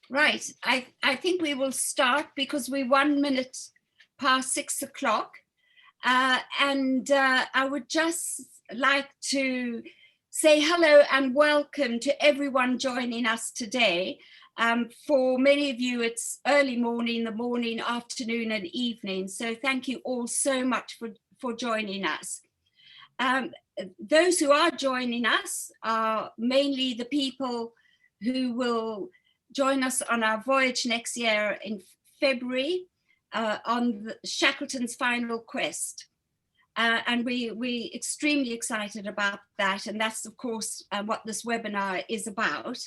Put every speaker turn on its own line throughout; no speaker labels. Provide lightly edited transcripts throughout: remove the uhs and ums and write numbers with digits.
Right, I think we will start because we're 1 minute past 6 o'clock. I would just like to say hello and welcome to everyone joining us today. For many of you, it's early morning, the morning, afternoon and evening. So thank you all so much for joining us. Those who are joining us are mainly the people who will join us on our voyage next year in February on Shackleton's final quest. And we're extremely excited about that. And that's, of course, what this webinar is about.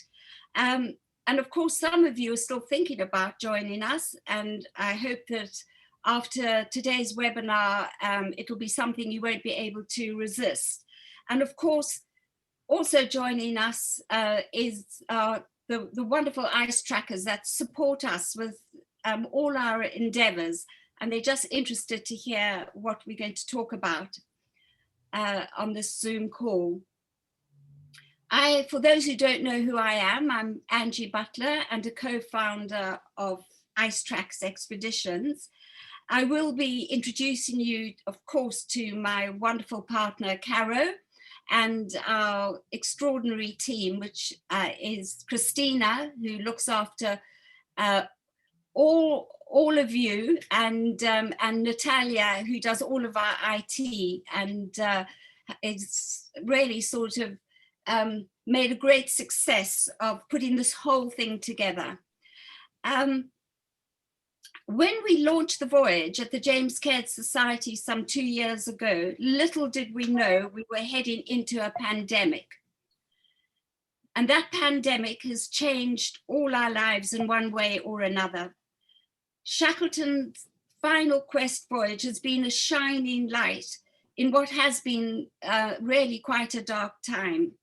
And of course, some of you are still thinking about joining us. And I hope that after today's webinar, it'll be something you won't be able to resist. And of course, also joining us is the wonderful ice trackers that support us with all our endeavors. And they're just interested to hear what we're going to talk about on this Zoom call. For those who don't know who I am, I'm Angie Butler and a co-founder of Ice Tracks Expeditions. I will be introducing you, of course, to my wonderful partner, Caro, and our extraordinary team, which is Christina, who looks after all of you, and Natalia, who does all of our IT, and is really sort of made a great success of putting this whole thing together. When we launched the voyage at the James Caird Society some 2 years ago, little did we know we were heading into a pandemic. And that pandemic has changed all our lives in one way or another. Shackleton's final quest voyage has been a shining light in what has been really quite a dark time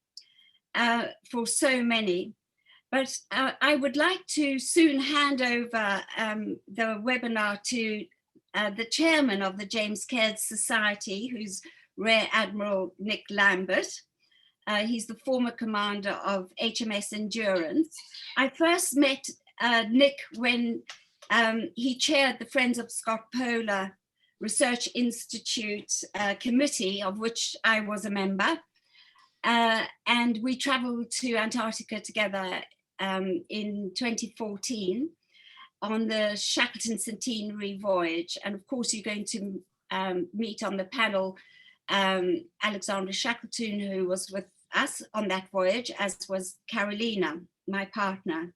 for so many. But I would like to soon hand over the webinar to the chairman of the James Caird Society, who's Rear Admiral Nick Lambert. He's the former commander of HMS Endurance. I first met Nick when he chaired the Friends of Scott Polar Research Institute committee, of which I was a member. And we traveled to Antarctica together in 2014 on the Shackleton centenary voyage. And of course, you're going to meet on the panel Alexandra Shackleton, who was with us on that voyage, as was Carolina, my partner.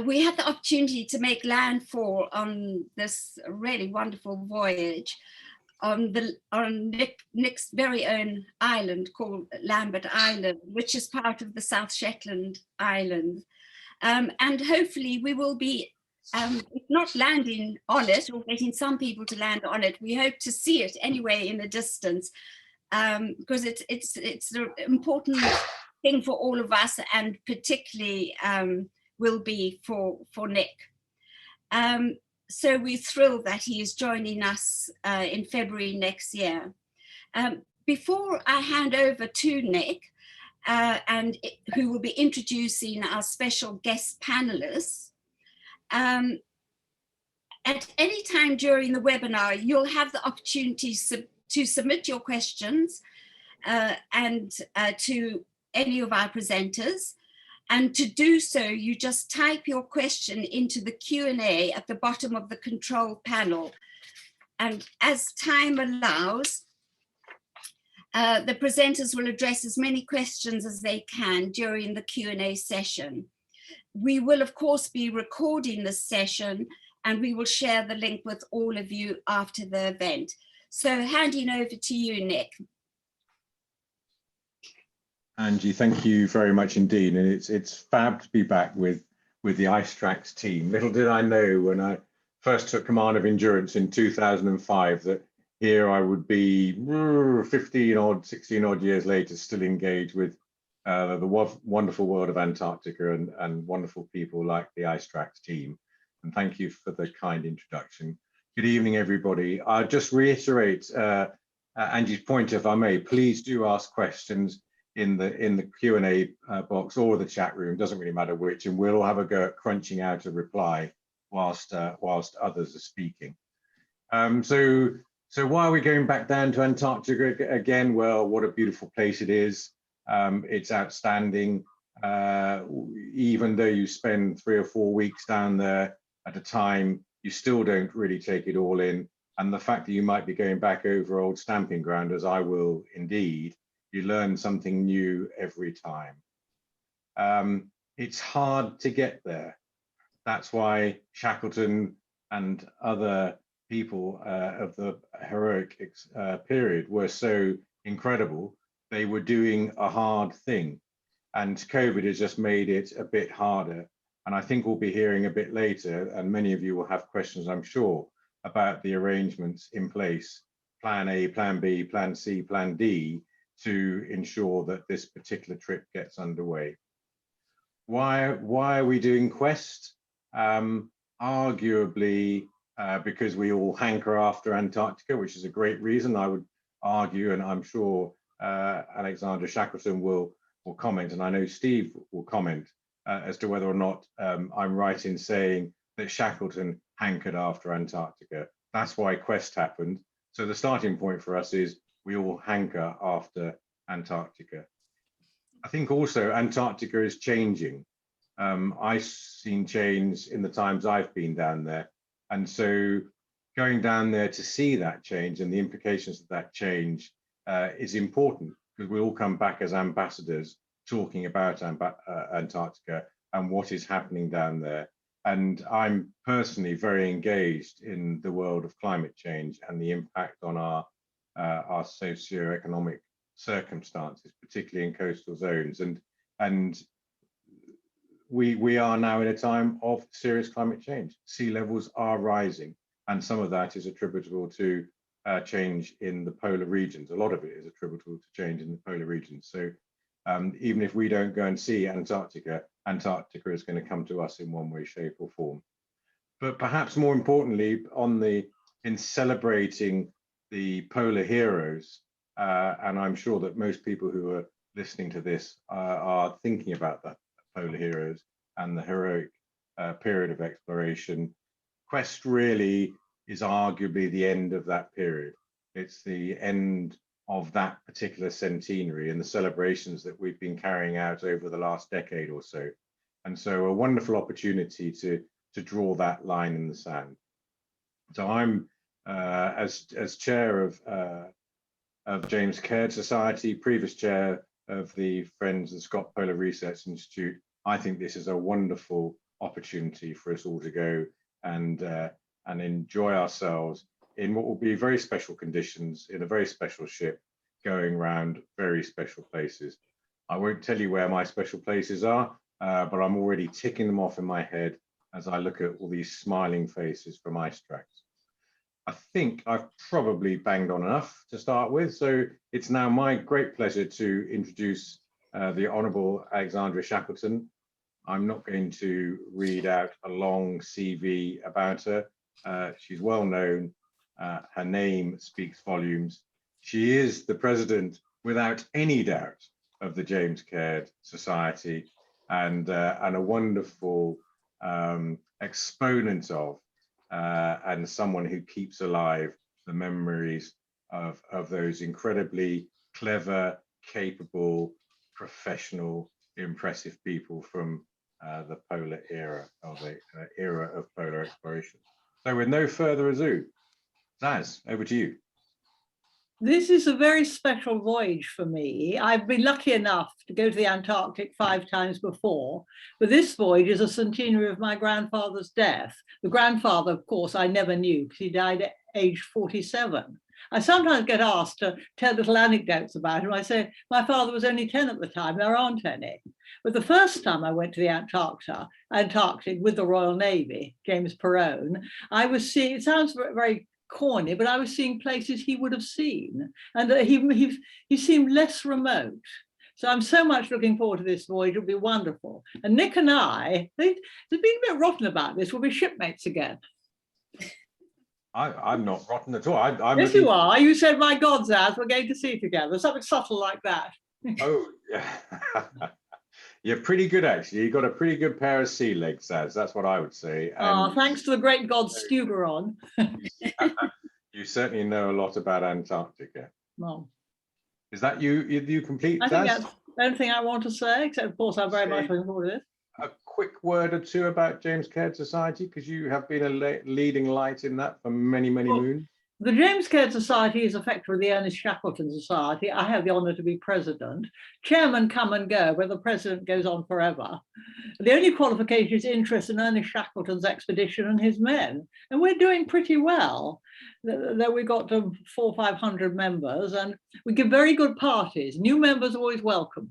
We had the opportunity to make landfall on this really wonderful voyage on Nick's very own island called Lambert Island, which is part of the South Shetland Islands. And hopefully we will be, if not landing on it or getting some people to land on it, we hope to see it anyway in the distance, because it's an important thing for all of us, and particularly will be for Nick. So we're thrilled that he is joining us in February next year. Before I hand over to Nick, who will be introducing our special guest panelists, at any time during the webinar, you'll have the opportunity to submit your questions to any of our presenters. And to do so, you just type your question into the Q&A at the bottom of the control panel. And as time allows, the presenters will address as many questions as they can during the Q&A session. We will, of course, be recording this session, and we will share the link with all of you after the event. So handing over to you, Nick.
Angie, thank you very much indeed, and it's fab to be back with the Ice Tracks team. Little did I know when I first took command of Endurance in 2005 that here I would be 16 odd years later, still engaged with the wonderful world of Antarctica and wonderful people like the Ice Tracks team. And thank you for the kind introduction. Good evening, everybody. I'll just reiterate Angie's point, if I may. Please do ask questions. in the Q&A box or the chat room, doesn't really matter which, and we'll all have a go at crunching out a reply whilst others are speaking. So why are we going back down to Antarctica again? Well, what a beautiful place it is. It's outstanding. Even though you spend 3 or 4 weeks down there at a time, you still don't really take it all in. And the fact that you might be going back over old stamping ground, as I will indeed, you learn something new every time. It's hard to get there. That's why Shackleton and other people of the heroic period were so incredible. They were doing a hard thing, and COVID has just made it a bit harder. And I think we'll be hearing a bit later, and many of you will have questions, I'm sure, about the arrangements in place, plan A, plan B, plan C, plan D, to ensure that this particular trip gets underway. Why are we doing Quest? Arguably because we all hanker after Antarctica, which is a great reason, I would argue, and I'm sure Alexandra Shackleton will comment, and I know Steve will comment as to whether or not I'm right in saying that Shackleton hankered after Antarctica. That's why Quest happened. So the starting point for us is we all hanker after Antarctica. I think also Antarctica is changing. I've seen change in the times I've been down there. And so going down there to see that change and the implications of that change is important, because we all come back as ambassadors talking about Antarctica and what is happening down there. And I'm personally very engaged in the world of climate change and the impact on our socio-economic circumstances, particularly in coastal zones. And we are now in a time of serious climate change. Sea levels are rising, and some of that is attributable to change in the polar regions. A lot of it is attributable to change in the polar regions. So even if we don't go and see Antarctica, Antarctica is going to come to us in one way, shape or form. But perhaps more importantly, in celebrating the polar heroes, and I'm sure that most people who are listening to this are thinking about the polar heroes and the heroic period of exploration. Quest really is arguably the end of that period. It's the end of that particular centenary and the celebrations that we've been carrying out over the last decade or so. And so a wonderful opportunity to draw that line in the sand. So I'm, as chair of James Caird Society, previous chair of the Friends of the Scott Polar Research Institute, I think this is a wonderful opportunity for us all to go and enjoy ourselves in what will be very special conditions, in a very special ship, going around very special places. I won't tell you where my special places are, but I'm already ticking them off in my head as I look at all these smiling faces from Ice Tracks. I think I've probably banged on enough to start with, so it's now my great pleasure to introduce the Honourable Alexandra Shackleton. I'm not going to read out a long CV about her. She's well known. Her name speaks volumes. She is the president, without any doubt, of the James Caird Society, and a wonderful exponent of and someone who keeps alive the memories of those incredibly clever, capable, professional, impressive people from the polar era, or the era of polar exploration. So with no further ado, Zaz, over to you.
This is a very special voyage for me. I've been lucky enough to go to the Antarctic 5 times before, but this voyage is a centenary of my grandfather's death. The grandfather, of course, I never knew because he died at age 47. I sometimes get asked to tell little anecdotes about him. I say, my father was only 10 at the time, there aren't any. But the first time I went to the Antarctic with the Royal Navy, James Perrone, I was seeing, it sounds very corny, but I was seeing places he would have seen, and he seemed less remote. So I'm so much looking forward to this voyage. It'll be wonderful. And Nick and I, they've been a bit rotten about this. We'll be shipmates again.
I'm not rotten at all. I'm
yes, you are. You said, my God, Zaz, we're going to sea together. Something subtle like that.
Oh, yeah. You're pretty good, actually. You've got a pretty good pair of sea legs, Saz. That's what I would say. And
Thanks to the great god Stuberon.
you certainly know a lot about Antarctica.
Well,
Is that you complete,
I think
Saz?
that's the only thing I want to say, except of course I'm very much looking forward to this.
A quick word or two about James Caird Society, because you have been a leading light in that for many, many moons.
The James Caird Society is effectively the Ernest Shackleton Society. I have the honour to be president. Chairmen come and go, but the president goes on forever. The only qualification is interest in Ernest Shackleton's expedition and his men. And we're doing pretty well. We've got 400 or 500 members, and we give very good parties. New members are always welcome.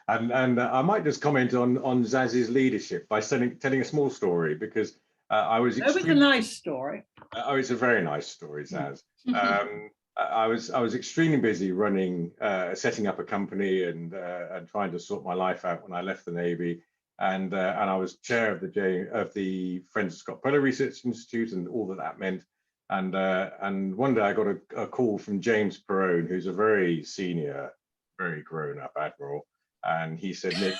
and I might just comment on Zaz's leadership by telling a small story, because I was.
It's a nice story.
Oh, it's a very nice story, Zaz. I was extremely busy running, setting up a company and trying to sort my life out when I left the Navy, and I was chair of the Friends of Scott Polar Research Institute and all that meant. And one day I got a call from James Perrone, who's a very senior, very grown-up admiral, and he said, "Nick,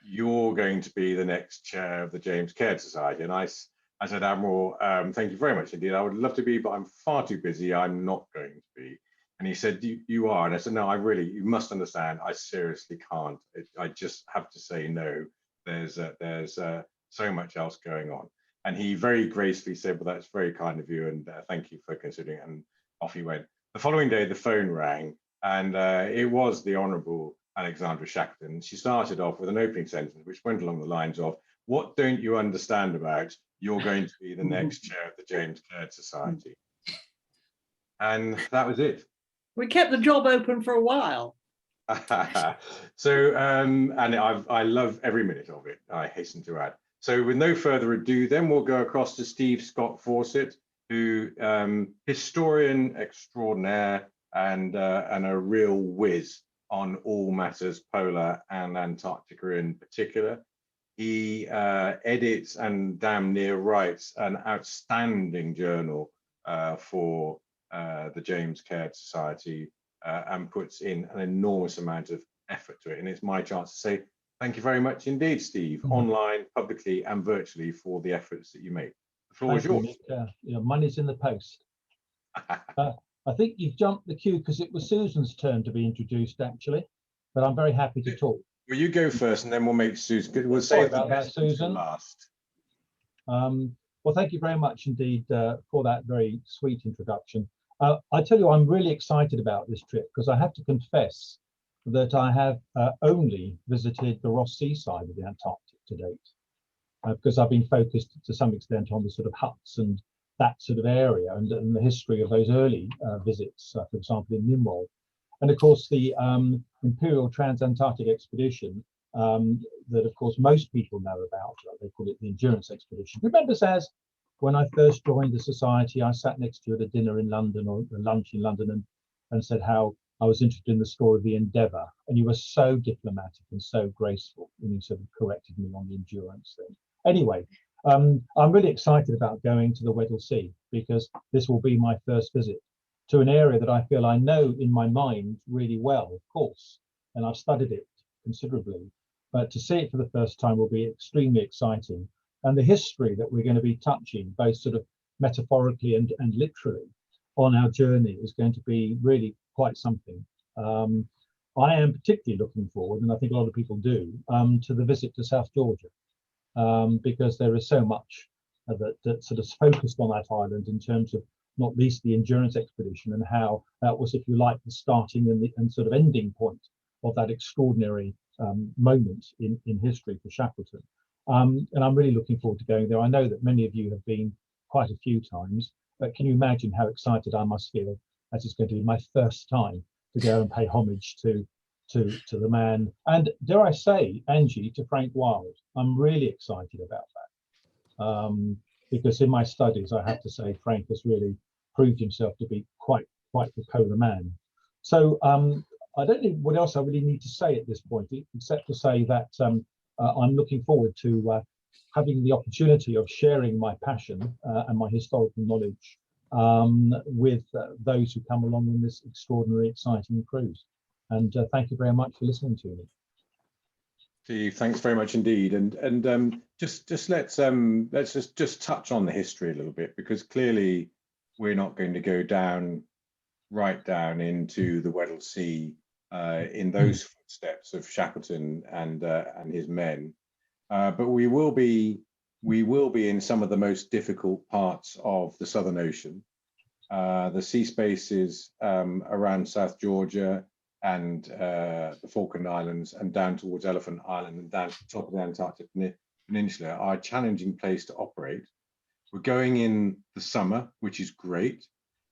you're going to be the next chair of the James Caird Society." And I said, "Admiral, thank you very much indeed. I would love to be, but I'm far too busy. I'm not going to be." And he said, you are? And I said, "No, you must understand. I seriously can't. I just have to say no. There's so much else going on." And he very gracefully said, "Well, that's very kind of you, and thank you for considering it." And off he went. The following day, the phone rang, and it was the Honourable Alexandra Shackleton. She started off with an opening sentence, which went along the lines of, "What don't you understand about? You're going to be the next chair of the James Caird Society." And that was it.
We kept the job open for a while.
So, and I love every minute of it, I hasten to add. So with no further ado, then we'll go across to Steve Scott-Fawcett, who historian extraordinaire and a real whiz on all matters polar and Antarctica in particular. He edits and damn near writes an outstanding journal for the James Caird Society and puts in an enormous amount of effort to it. And it's my chance to say thank you very much indeed, Steve, online, publicly and virtually, for the efforts that you make. The floor is yours.
Money's in the post. I think you've jumped the queue because it was Susan's turn to be introduced, actually, but I'm very happy to talk.
Well, you go first, and then we'll make Susan. We'll
Sorry
say
about that, Susan.
Last.
Well, thank you very much indeed for that very sweet introduction. I tell you, I'm really excited about this trip because I have to confess that I have only visited the Ross Sea side of the Antarctic to date, because I've been focused to some extent on the sort of huts and that sort of area and the history of those early visits, for example, in Nimrod. And of course, the Imperial Transantarctic Expedition that, of course, most people know about. They call it the Endurance Expedition. Remember, Saz, when I first joined the Society, I sat next to you at a dinner in London or a lunch in London and said how I was interested in the story of the Endeavour. And you were so diplomatic and so graceful when you sort of corrected me on the Endurance thing. Anyway, I'm really excited about going to the Weddell Sea because this will be my first visit to an area that I feel I know in my mind really well, of course, and I've studied it considerably, but to see it for the first time will be extremely exciting. And the history that we're going to be touching, both sort of metaphorically and literally on our journey, is going to be really quite something. I am particularly looking forward, and I think a lot of people do, to the visit to South Georgia, because there is so much that sort of focused on that island in terms of not least the Endurance Expedition and how that was, if you like, the starting and sort of ending point of that extraordinary moment in history for Shackleton. And I'm really looking forward to going there. I know that many of you have been quite a few times, but can you imagine how excited I must feel as it's going to be my first time to go and pay homage to the man, and dare I say, Angie, to Frank Wilde. I'm really excited about that. Because in my studies, I have to say, Frank has really proved himself to be quite the polar man. So I don't know what else I really need to say at this point, except to say that I'm looking forward to having the opportunity of sharing my passion and my historical knowledge with those who come along on this extraordinary, exciting cruise. And thank you very much for listening to me.
Steve, thanks very much indeed. And just let's just touch on the history a little bit, because clearly we're not going to go right down into the Weddell Sea in those footsteps of Shackleton and his men, but we will be in some of the most difficult parts of the Southern Ocean, the sea spaces around South Georgia and the Falkland Islands and down towards Elephant Island and down to the top of the Antarctic Peninsula are a challenging place to operate. We're going in the summer, which is great.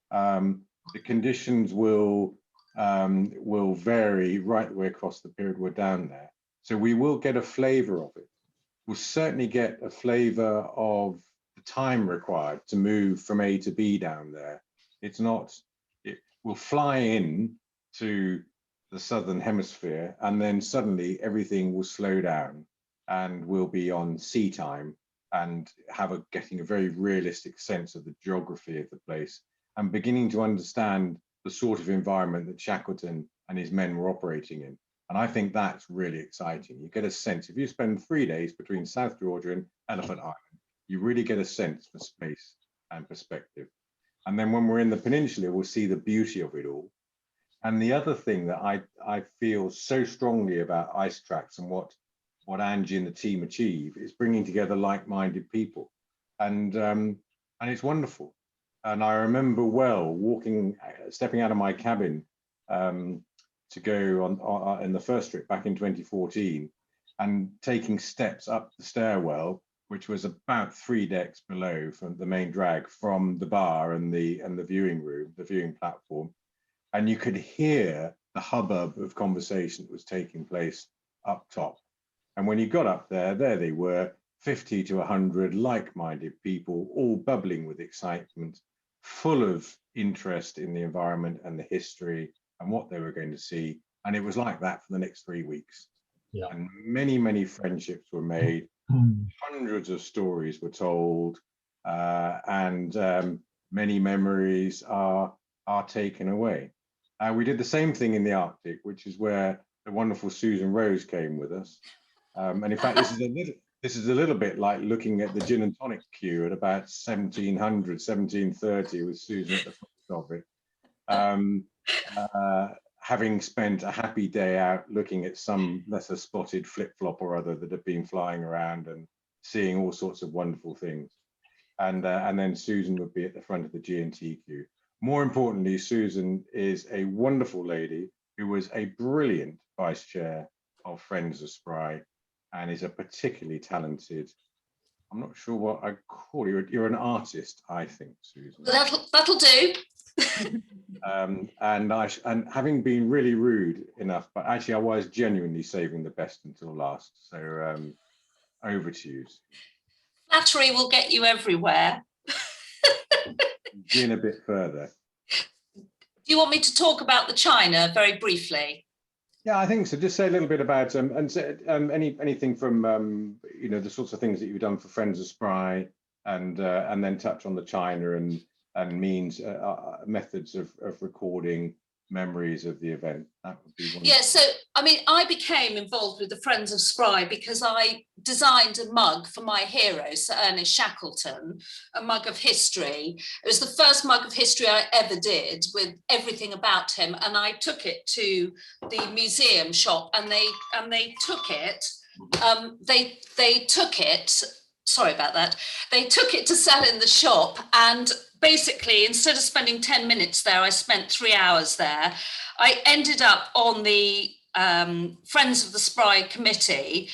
The conditions will vary right the way across the period we're down there. So we will get a flavour of it. We'll certainly get a flavour of the time required to move from A to B down there. We'll fly in to the Southern Hemisphere and then suddenly everything will slow down and we'll be on sea time and getting a very realistic sense of the geography of the place and beginning to understand the sort of environment that Shackleton and his men were operating in. And I think that's really exciting. You get a sense, if you spend 3 days between South Georgia and Elephant Island, you really get a sense for space and perspective. And then when we're in the peninsula, we'll see the beauty of it all. And the other thing that I feel so strongly about Ice Tracks and what Angie and the team achieve is bringing together like-minded people. And it's wonderful. And I remember well stepping out of my cabin to go on in the first trip back in 2014 and taking steps up the stairwell, which was about 3 decks below from the main drag from the bar and the viewing room, the viewing platform. And you could hear the hubbub of conversation that was taking place up top. And when you got up there they were, 50 to 100 like-minded people, all bubbling with excitement, full of interest in the environment and the history and what they were going to see. And it was like that for the next 3 weeks.
Yeah.
And many, many friendships were made, hundreds of stories were told, and many memories are taken away. We did the same thing in the Arctic, which is where the wonderful Susan Rose came with us. And in fact, this is a little bit like looking at the gin and tonic queue at about 1700, 1730 with Susan at the front of it. Having spent a happy day out looking at some lesser spotted flip-flop or other that had been flying around and seeing all sorts of wonderful things. And then Susan would be at the front of the G&T queue. More importantly, Susan is a wonderful lady who was a brilliant vice chair of Friends of Spry and is a particularly talented, I'm not sure what I call you, you're an artist, I think, Susan.
That'll do.
And having been really rude enough, but actually I was genuinely saving the best until last. So over to you.
Flattery will get you everywhere.
In a bit further.
Do you want me to talk about the China very briefly?
Yeah, I think so. Just say a little bit about anything from the sorts of things that you've done for Friends of Spry, and then touch on the China and means methods of recording memories of the event. That would be wonderful.
Yeah, so I mean, I became involved with the Friends of Spry because I designed a mug for my hero, Sir Ernest Shackleton, a mug of history. It was the first mug of history I ever did with everything about him, and I took it to the museum shop, and they took it. They took it. Sorry about that. They took it to sell in the shop, and basically, instead of spending 10 minutes there, I spent 3 hours there. I ended up on the Friends of the Spry committee.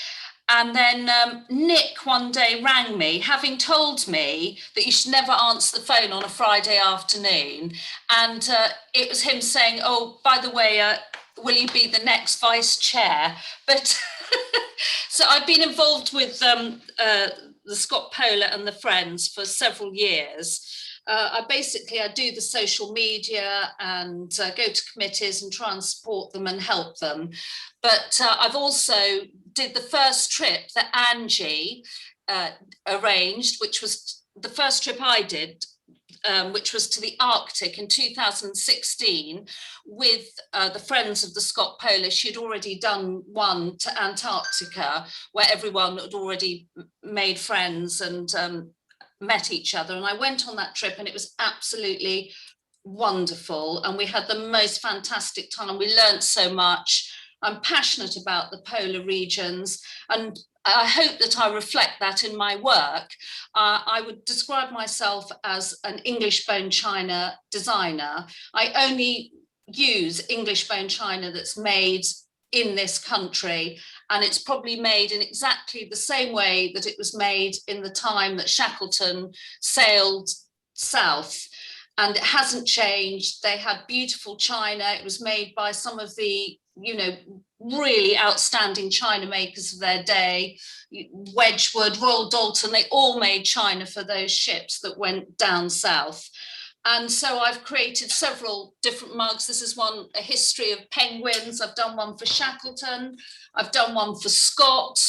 And then Nick one day rang me, having told me that you should never answer the phone on a Friday afternoon. And it was him saying, oh, by the way, will you be the next vice chair? But so I've been involved with the Scott Polar and the Friends for several years. I do the social media and go to committees and try and support them and help them. But I've also did the first trip that Angie arranged, which was the first trip I did which was to the Arctic in 2016 with the Friends of the Scott Polar. She'd already done one to Antarctica where everyone had already made friends and met each other. And I went on that trip and it was absolutely wonderful. And we had the most fantastic time. We learned so much. I'm passionate about the polar regions, and I hope that I reflect that in my work. I would describe myself as an English bone china designer. I only use English bone china that's made in this country, and it's probably made in exactly the same way that it was made in the time that Shackleton sailed south. And it hasn't changed. They had beautiful china. It was made by some of the, you know, really outstanding china makers of their day. Wedgwood, Royal Dalton, they all made china for those ships that went down south. And so I've created several different mugs. This is one, a history of penguins. I've done one for Shackleton. I've done one for Scott.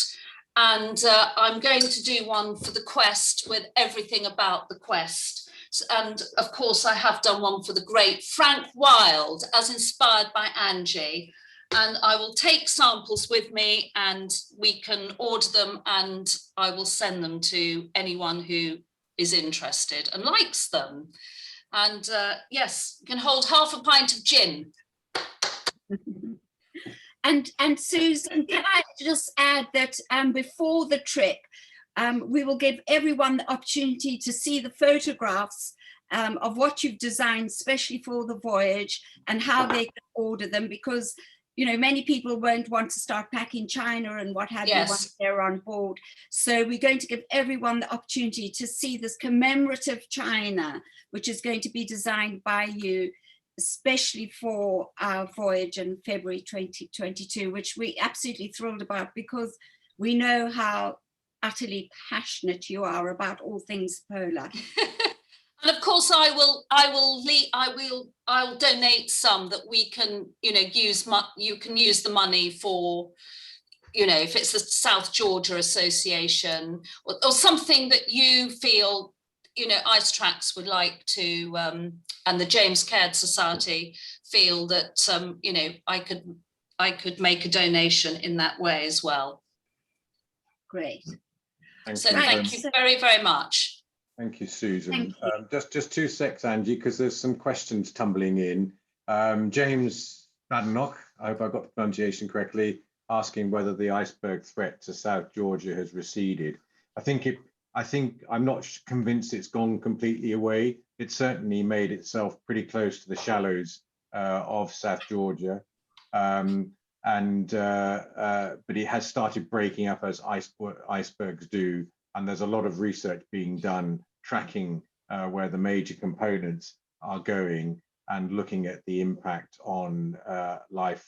And I'm going to do one for the Quest with everything about the Quest. And of course, I have done one for the great Frank Wilde, as inspired by Angie. And I will take samples with me and we can order them and I will send them to anyone who is interested and likes them. And yes, you can hold half a pint of gin.
And Susan, can I just add that before the trip, we will give everyone the opportunity to see the photographs of what you've designed, especially for the voyage, and how they can order them, because, you know, many people won't want to start packing china and what have you once they're on board. So we're going to give everyone the opportunity to see this commemorative china, which is going to be designed by you, especially for our voyage in February 2022, which we're absolutely thrilled about, because we know how utterly passionate you are about all things polar.
And of course, I'll donate some that we can, you know, use. You can use the money for, you know, if it's the South Georgia Association or something that you feel, you know, Ice Tracks would like to, and the James Caird Society feel that, you know, I could make a donation in that way as well.
Great.
Thank you very, very much.
Thank you, Susan.
Thank you.
Just 2 secs, Angie, because there's some questions tumbling in. James Badenoch, I hope I got the pronunciation correctly, asking whether the iceberg threat to South Georgia has receded. I'm not convinced it's gone completely away. It certainly made itself pretty close to the shallows of South Georgia. But it has started breaking up as icebergs do. And there's a lot of research being done tracking where the major components are going and looking at the impact on life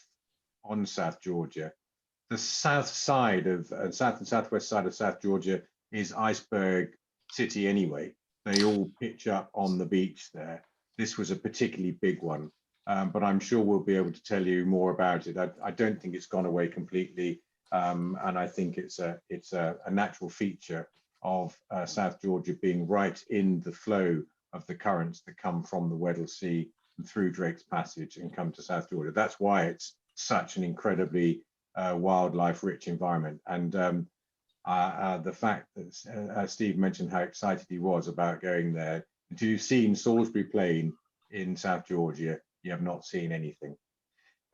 on South Georgia. The south side of south and southwest side of South Georgia is iceberg city anyway. They all pitch up on the beach there. This was a particularly big one, but I'm sure we'll be able to tell you more about it. I don't think it's gone away completely, and I think it's a natural feature of South Georgia being right in the flow of the currents that come from the Weddell Sea and through Drake's Passage and come to South Georgia. That's why it's such an incredibly wildlife-rich environment. And the fact that Steve mentioned how excited he was about going there. Until you've seen Salisbury Plain in South Georgia, you have not seen anything.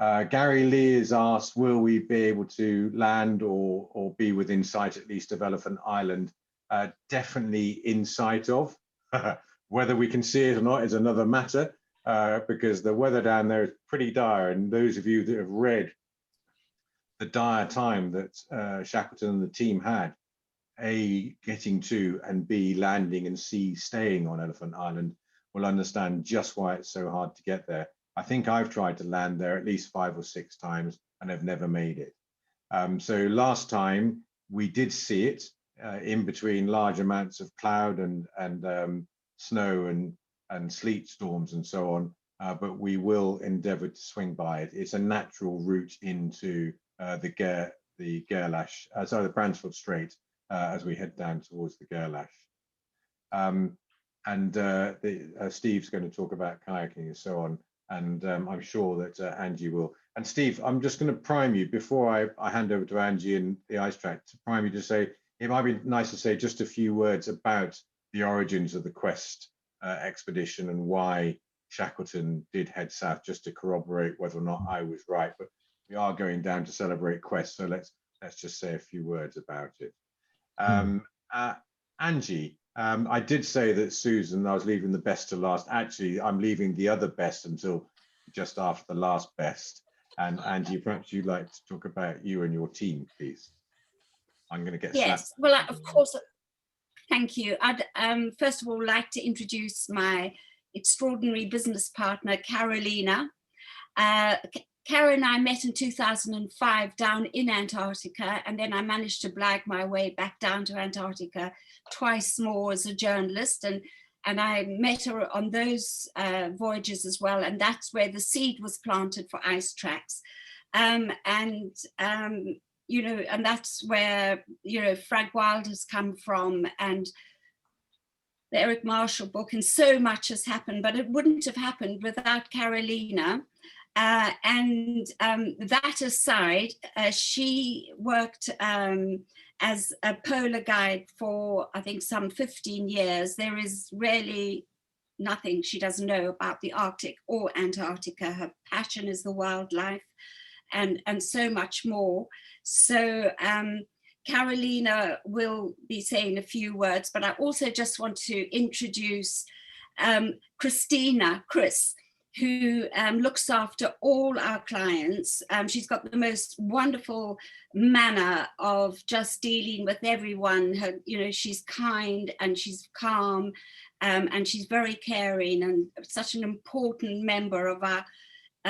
Gary Lee is asked, will we be able to land or be within sight at least of Elephant Island? Definitely in sight of. Whether we can see it or not is another matter, because the weather down there is pretty dire. And those of you that have read the dire time that Shackleton and the team had, A, getting to, and B, landing, and C, staying on Elephant Island, will understand just why it's so hard to get there. I think I've tried to land there at least 5 or 6 times and have never made it. So last time we did see it in between large amounts of cloud and snow and sleet storms and so on, but we will endeavour to swing by it. It's a natural route into the Bransfield Strait as we head down towards the Gerlache. Steve's going to talk about kayaking and so on, and I'm sure that Angie will. And Steve, I'm just going to prime you before I hand over to Angie and the ice track, to prime you to say, it might be nice to say just a few words about the origins of the Quest expedition and why Shackleton did head south, just to corroborate whether or not I was right. But we are going down to celebrate Quest, so let's just say a few words about it. Angie, I did say that Susan, I was leaving the best to last. Actually, I'm leaving the other best until just after the last best. And Angie, perhaps you'd like to talk about you and your team, please. I'm going to get
yes.
slapped.
Well, of course. Thank you. I'd first of all like to introduce my extraordinary business partner, Carolina. Karen and I met in 2005 down in Antarctica, and then I managed to blag my way back down to Antarctica twice more as a journalist, and I met her on those voyages as well, and that's where the seed was planted for ice tracks. You know, and that's where, you know, Frag Wild has come from, and the Eric Marshall book, and so much has happened, but it wouldn't have happened without Carolina. That aside, she worked as a polar guide for, I think, some 15 years. There is really nothing she doesn't know about the Arctic or Antarctica. Her passion is the wildlife and so much more. So Carolina will be saying a few words, but I also just want to introduce Chris, who looks after all our clients. She's got the most wonderful manner of just dealing with everyone. You know, she's kind and she's calm, and she's very caring and such an important member of our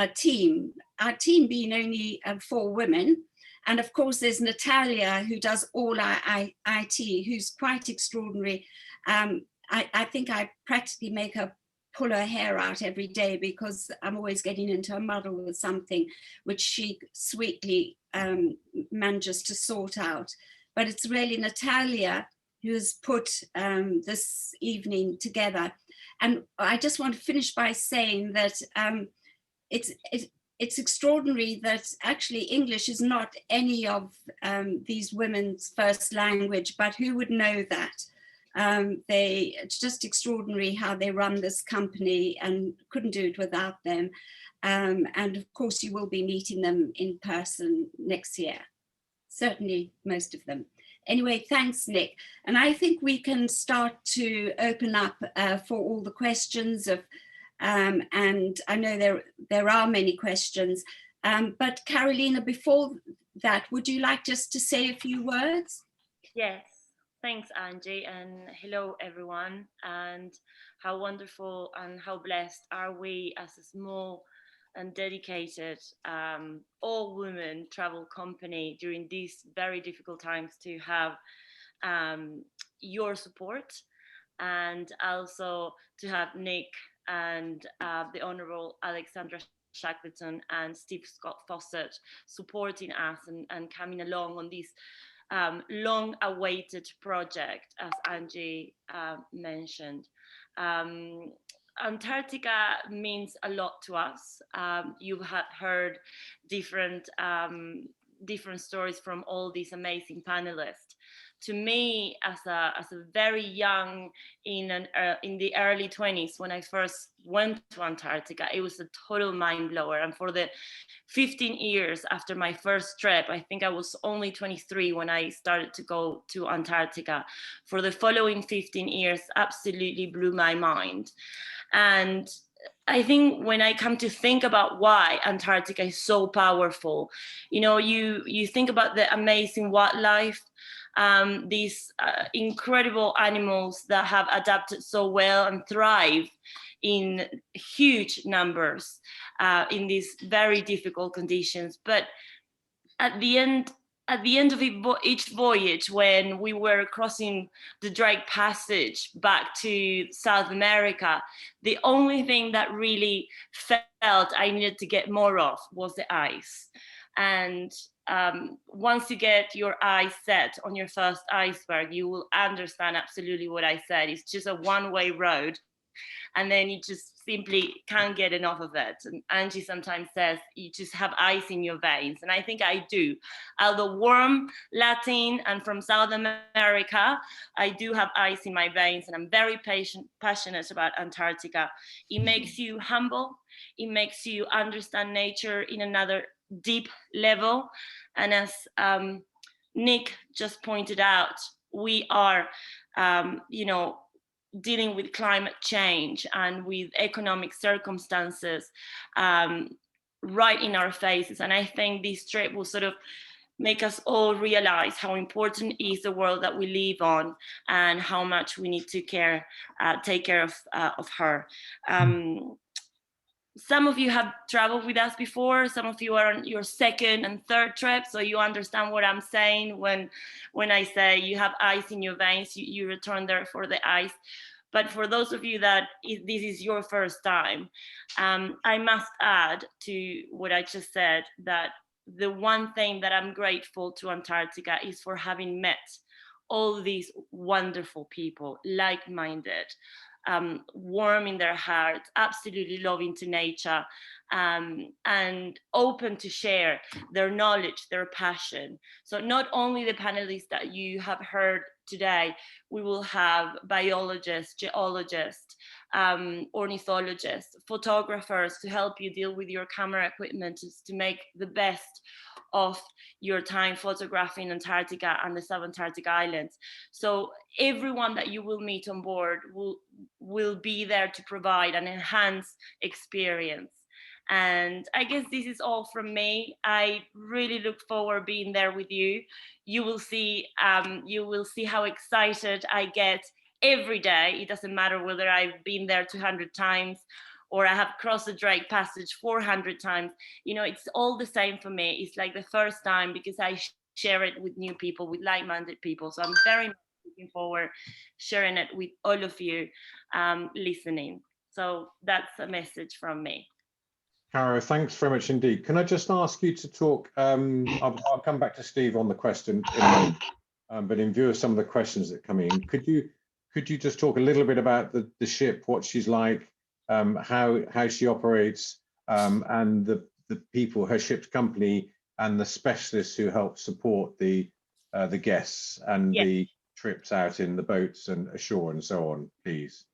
team. Our team being only 4 women. And of course, there's Natalia, who does all our IT, who's quite extraordinary. I think I practically make her pull her hair out every day because I'm always getting into a muddle with something, which she sweetly manages to sort out. But it's really Natalia who's put this evening together. And I just want to finish by saying that it's extraordinary that actually English is not any of these women's first language, but who would know that? It's just extraordinary how they run this company, and couldn't do it without them. And of course you will be meeting them in person next year. Certainly most of them. Anyway, thanks, Nick. And I think we can start to open up for all the questions of, and I know there are many questions, but Carolina, before that, would you like just to say a few words?
Yes. Thanks, Angie, and hello, everyone. And how wonderful and how blessed are we as a small and dedicated all-women travel company during these very difficult times to have your support, and also to have Nick and the Honorable Alexandra Shackleton and Steve Scott-Fawcett supporting us and coming along on this long-awaited project, as Angie mentioned. Antarctica means a lot to us. You have heard different stories from all these amazing panelists. To me, as a very young, in the early 20s, when I first went to Antarctica, it was a total mind blower. And for the 15 years after my first trip, I think I was only 23 when I started to go to Antarctica. For the following 15 years, absolutely blew my mind. And I think when I come to think about why Antarctica is so powerful, you know, you think about the amazing wildlife, these incredible animals that have adapted so well and thrive in huge numbers in these very difficult conditions. But at the end of each voyage, when we were crossing the Drake Passage back to South America, the only thing that really felt I needed to get more of was the ice. And once you get your eyes set on your first iceberg, you will understand absolutely what I said. It's just a one-way road, and then you just simply can't get enough of it. And Angie sometimes says you just have ice in your veins, and I think I do. Although warm, Latin, and from South America, I do have ice in my veins, and I'm very passionate about Antarctica. It makes you humble. It makes you understand nature in another deep level. And as Nick just pointed out, we are, dealing with climate change and with economic circumstances right in our faces. And I think this trip will sort of make us all realize how important is the world that we live on, and how much we need to take care of her. Some of you have traveled with us before. Some of you are on your second and third trip, so you understand what I'm saying when I say you have ice in your veins. You return there for the ice. But for those of you that this is your first time, I must add to what I just said that the one thing that I'm grateful to Antarctica is for having met all these wonderful people, like-minded, warm in their hearts, absolutely loving to nature, and open to share their knowledge, their passion. So not only the panelists that you have heard today, we will have biologists, geologists, ornithologists, photographers to help you deal with your camera equipment to make the best of your time photographing Antarctica and the subantarctic islands. So everyone that you will meet on board will be there to provide an enhanced experience. And I guess this is all from me. I really look forward being there with you. You will see how excited I get every day. It doesn't matter whether I've been there 200 times or I have crossed the Drake Passage 400 times. It's all the same for me. It's like the first time, because I share it with new people, with like-minded people. So I'm very much looking forward sharing it with all of you listening. So that's a message from me.
Caro, thanks very much indeed. Can I just ask you to talk, I'll come back to Steve on the question in a moment, but in view of some of the questions that come in, could you just talk a little bit about the ship, what she's like, how she operates, and the people, her ship's company, and the specialists who help support the guests and the trips out in the boats and ashore and so on, please?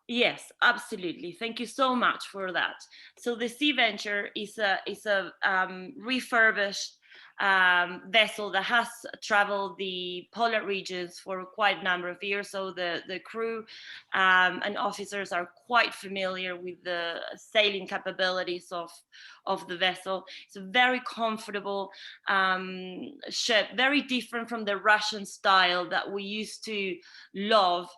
Yes, absolutely. Thank you so much for that. So the Sea Venture is a refurbished vessel that has traveled the polar regions for quite a number of years. So the crew and officers are quite familiar with the sailing capabilities of the vessel. It's a very comfortable ship, very different from the Russian style that we used to love,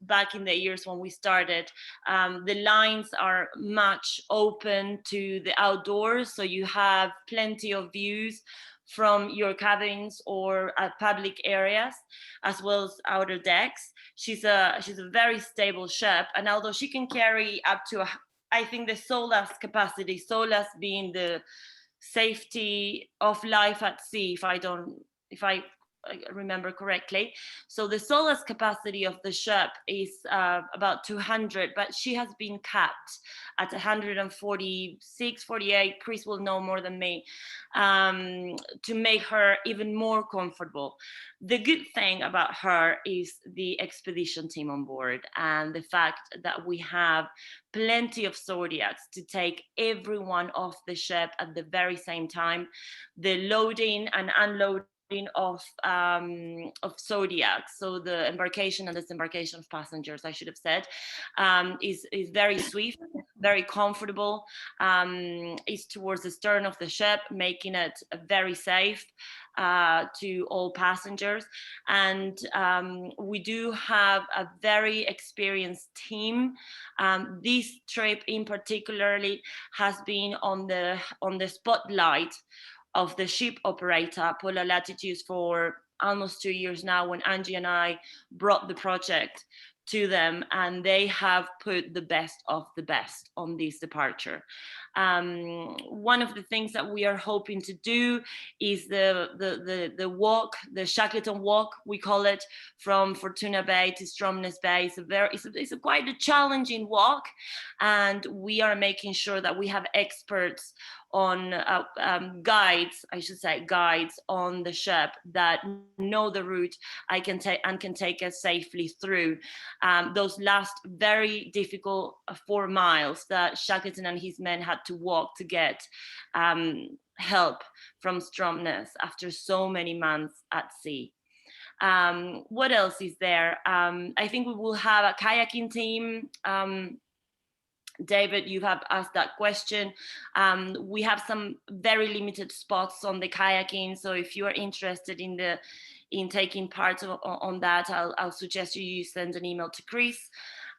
back in the years when we started. The lines are much open to the outdoors, so you have plenty of views from your cabins or public areas, as well as outer decks. She's a very stable ship, and although she can carry up to I think the SOLAS capacity, SOLAS being the safety of life at sea, if I remember correctly. So the SOLAS capacity of the ship is about 200, but she has been capped at 146, 48. Chris will know more than me, to make her even more comfortable. The good thing about her is the expedition team on board, and the fact that we have plenty of Zodiacs to take everyone off the ship at the very same time. The loading and unloading of Zodiac, so the embarkation and disembarkation of passengers, I should have said, is very swift, very comfortable. It's towards the stern of the ship, making it very safe to all passengers. And we do have a very experienced team. This trip in particularly has been on the spotlight of the ship operator, Polar Latitudes, for almost 2 years now, when Angie and I brought the project to them, and they have put the best of the best on this departure. One of the things that we are hoping to do is the walk, the Shackleton walk, we call it, from Fortuna Bay to Stromness Bay. It's quite a challenging walk, and we are making sure that we have experts on guides on the ship that know the route can take us safely through those last very difficult 4 miles that Shackleton and his men had to walk to get help from Stromness after so many months at sea. What else is there? I think we will have a kayaking team. David, you have asked that question. We have some very limited spots on the kayaking, so if you are interested in taking part on that, I'll suggest you send an email to Chris.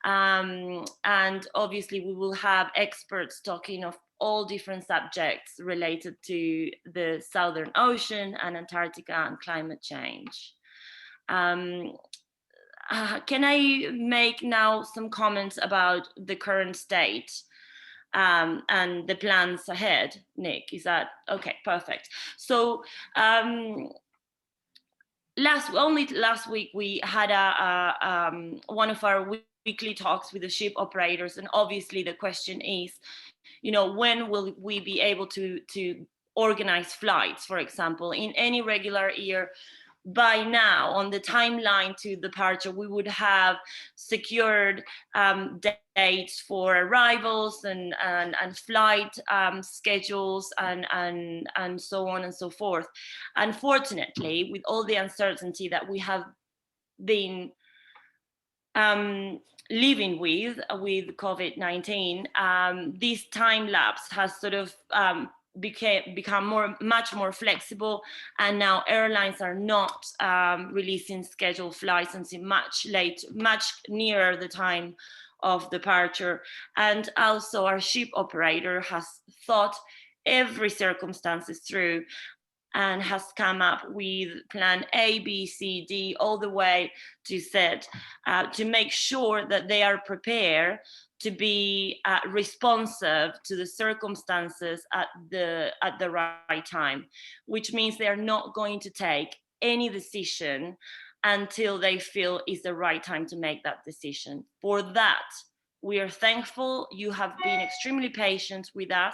And obviously we will have experts talking of all different subjects related to the Southern Ocean and Antarctica and climate change. Can I make now some comments about the current state and the plans ahead? Nick, is that okay? Perfect. So last week we had one of our weekly talks with the ship operators, and obviously the question is, when will we be able to organize flights, for example, in any regular year? By now, on the timeline to departure, we would have secured dates for arrivals and flight schedules and so on and so forth. Unfortunately, with all the uncertainty that we have been living with COVID-19, this time lapse has sort of become much more flexible, and now airlines are not releasing scheduled flights until much nearer the time of departure. And also our ship operator has thought every circumstances through and has come up with plan A, B, C, D, all the way to Z, to make sure that they are prepared to be responsive to the circumstances at the right time, which means they are not going to take any decision until they feel is the right time to make that decision. For that, we are thankful. You have been extremely patient with us.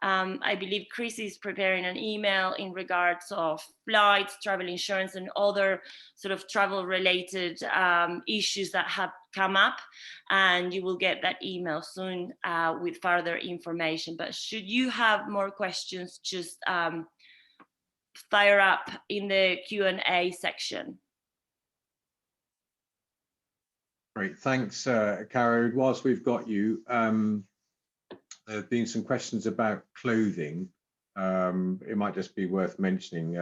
I believe Chris is preparing an email in regards of flights, travel insurance, and other sort of travel-related issues that have come up, and you will get that email soon with further information. But should you have more questions, just fire up in the Q&A section.
Great, thanks, Caird. Whilst we've got you, there have been some questions about clothing. It might just be worth mentioning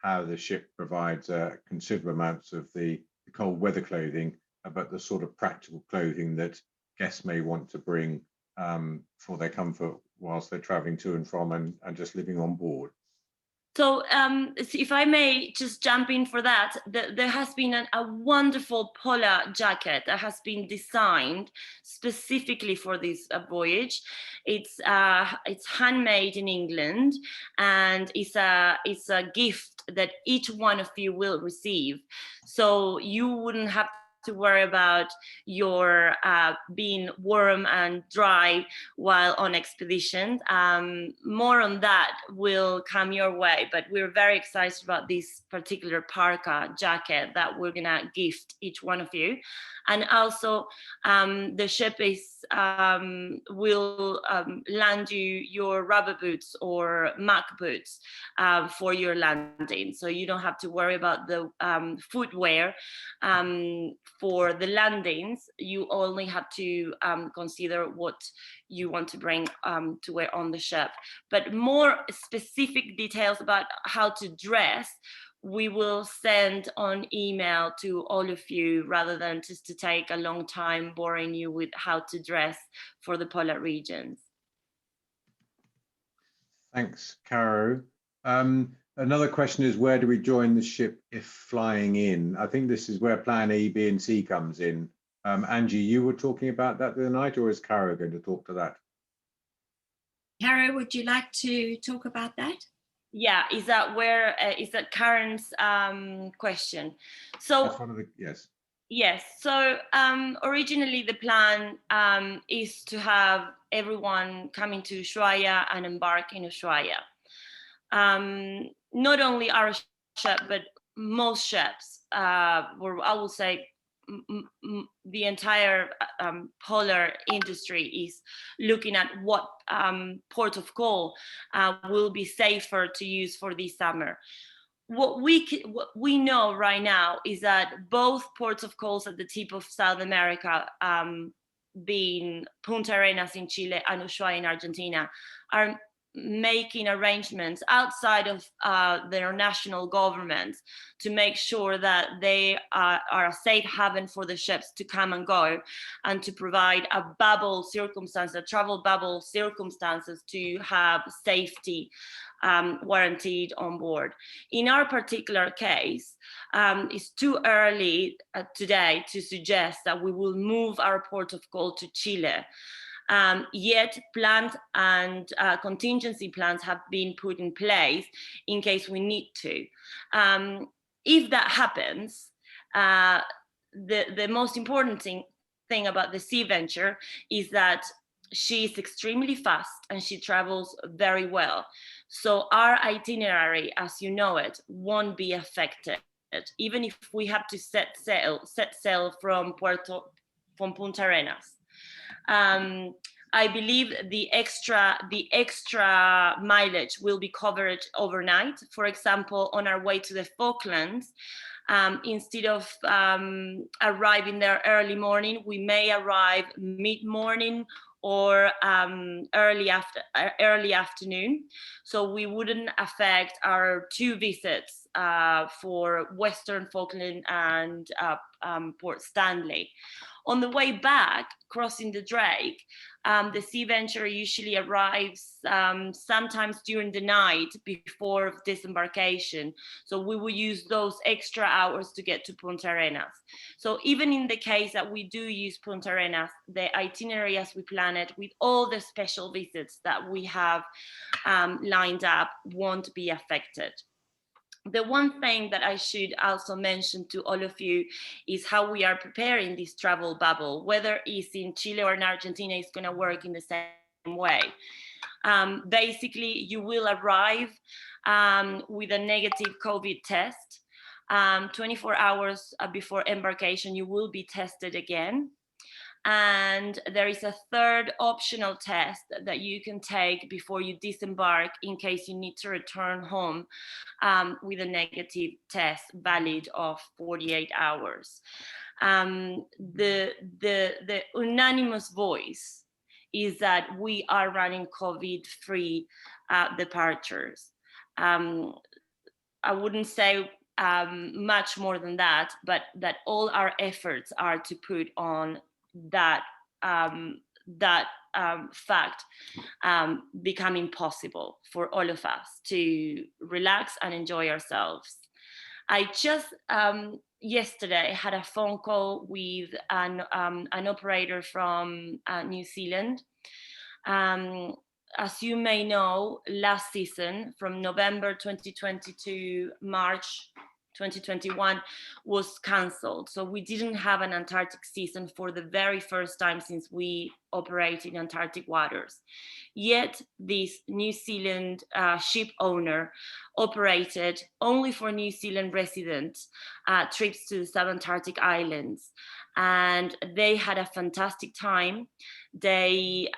how the ship provides considerable amounts of the cold weather clothing, but the sort of practical clothing that guests may want to bring for their comfort whilst they're traveling to and from and just living on board.
So if I may just jump in for that, there has been a wonderful polar jacket that has been designed specifically for this voyage. It's handmade in England, and it's a gift that each one of you will receive. So you wouldn't have to worry about your being warm and dry while on expedition. More on that will come your way, but we're very excited about this particular parka jacket that we're gonna gift each one of you. And also the ship will land you your rubber boots or Mac boots for your landing. So you don't have to worry about the footwear for the landings. You only have to consider what you want to bring to wear on the ship. But more specific details about how to dress, we will send on email to all of you, rather than just to take a long time boring you with how to dress for the polar regions.
Thanks, Caro. Another question is, where do we join the ship if flying in? I think this is where plan A, B, and C comes in. Angie, you were talking about that the other night, or is Caro going to talk to that?
Caro, would you like to talk about that?
Yeah, is that Karen's question? So
That's one of the, yes.
Yes, so originally the plan is to have everyone coming to Ushuaia and embark in Ushuaia. Not only our ship, but most ships, or I will say the entire polar industry is looking at what port of call will be safer to use for this summer. What we know right now is that both ports of calls at the tip of South America, being Punta Arenas in Chile and Ushuaia in Argentina, are making arrangements outside of their national governments to make sure that they are a safe haven for the ships to come and go, and to provide a travel bubble circumstances to have safety warranted on board. In our particular case, it's too early today to suggest that we will move our port of call to Chile. Yet plans and contingency plans have been put in place in case we need to. If that happens, the most important thing about the Sea Venture is that she is extremely fast and she travels very well. So our itinerary, as you know it, won't be affected, even if we have to set sail from Punta Arenas. I believe the extra mileage will be covered overnight. For example, on our way to the Falklands, instead of arriving there early morning, we may arrive mid-morning or early afternoon. So we wouldn't affect our 2 visits for Western Falkland and Port Stanley. On the way back, crossing the Drake, the Sea Venture usually arrives sometimes during the night before disembarkation. So we will use those extra hours to get to Punta Arenas. So even in the case that we do use Punta Arenas, the itinerary as we plan it, with all the special visits that we have lined up, won't be affected. The one thing that I should also mention to all of you is how we are preparing this travel bubble. Whether it's in Chile or in Argentina, it's going to work in the same way. Basically, you will arrive with a negative COVID test. 24 hours before embarkation, you will be tested again. And there is a third optional test that you can take before you disembark in case you need to return home with a negative test valid of 48 hours. The unanimous voice is that we are running COVID-free departures. I wouldn't say much more than that, but that all our efforts are to put on that fact becoming possible for all of us to relax and enjoy ourselves. I just yesterday had a phone call with an operator from New Zealand. As you may know, last season, from November 2020 to March 2021 was cancelled. So we didn't have an Antarctic season for the very first time since we operate in Antarctic waters. Yet this New Zealand ship owner operated only for New Zealand residents trips to the subantarctic islands. And they had a fantastic time. They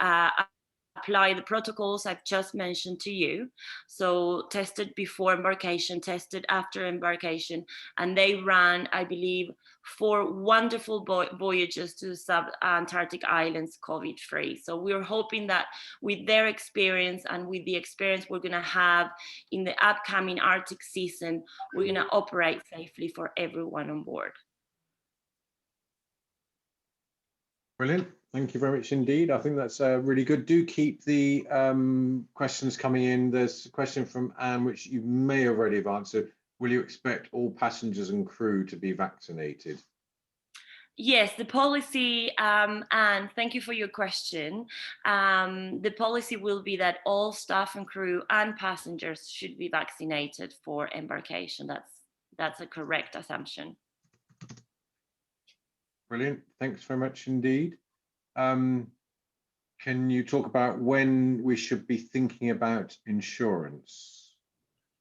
apply the protocols I've just mentioned to you. So tested before embarkation, tested after embarkation, and they ran, I believe, 4 wonderful voyages to the sub-Antarctic islands COVID-free. So we're hoping that with their experience and with the experience we're gonna have in the upcoming Arctic season, we're gonna operate safely for everyone on board.
Brilliant. Thank you very much indeed. I think that's really good. Do keep the questions coming in. There's a question from Anne, which you may already have answered. Will you expect all passengers and crew to be vaccinated?
Yes, the policy, and thank you for your question. The policy will be that all staff and crew and passengers should be vaccinated for embarkation. That's a correct assumption.
Brilliant. Thanks very much indeed. Can you talk about when we should be thinking about insurance?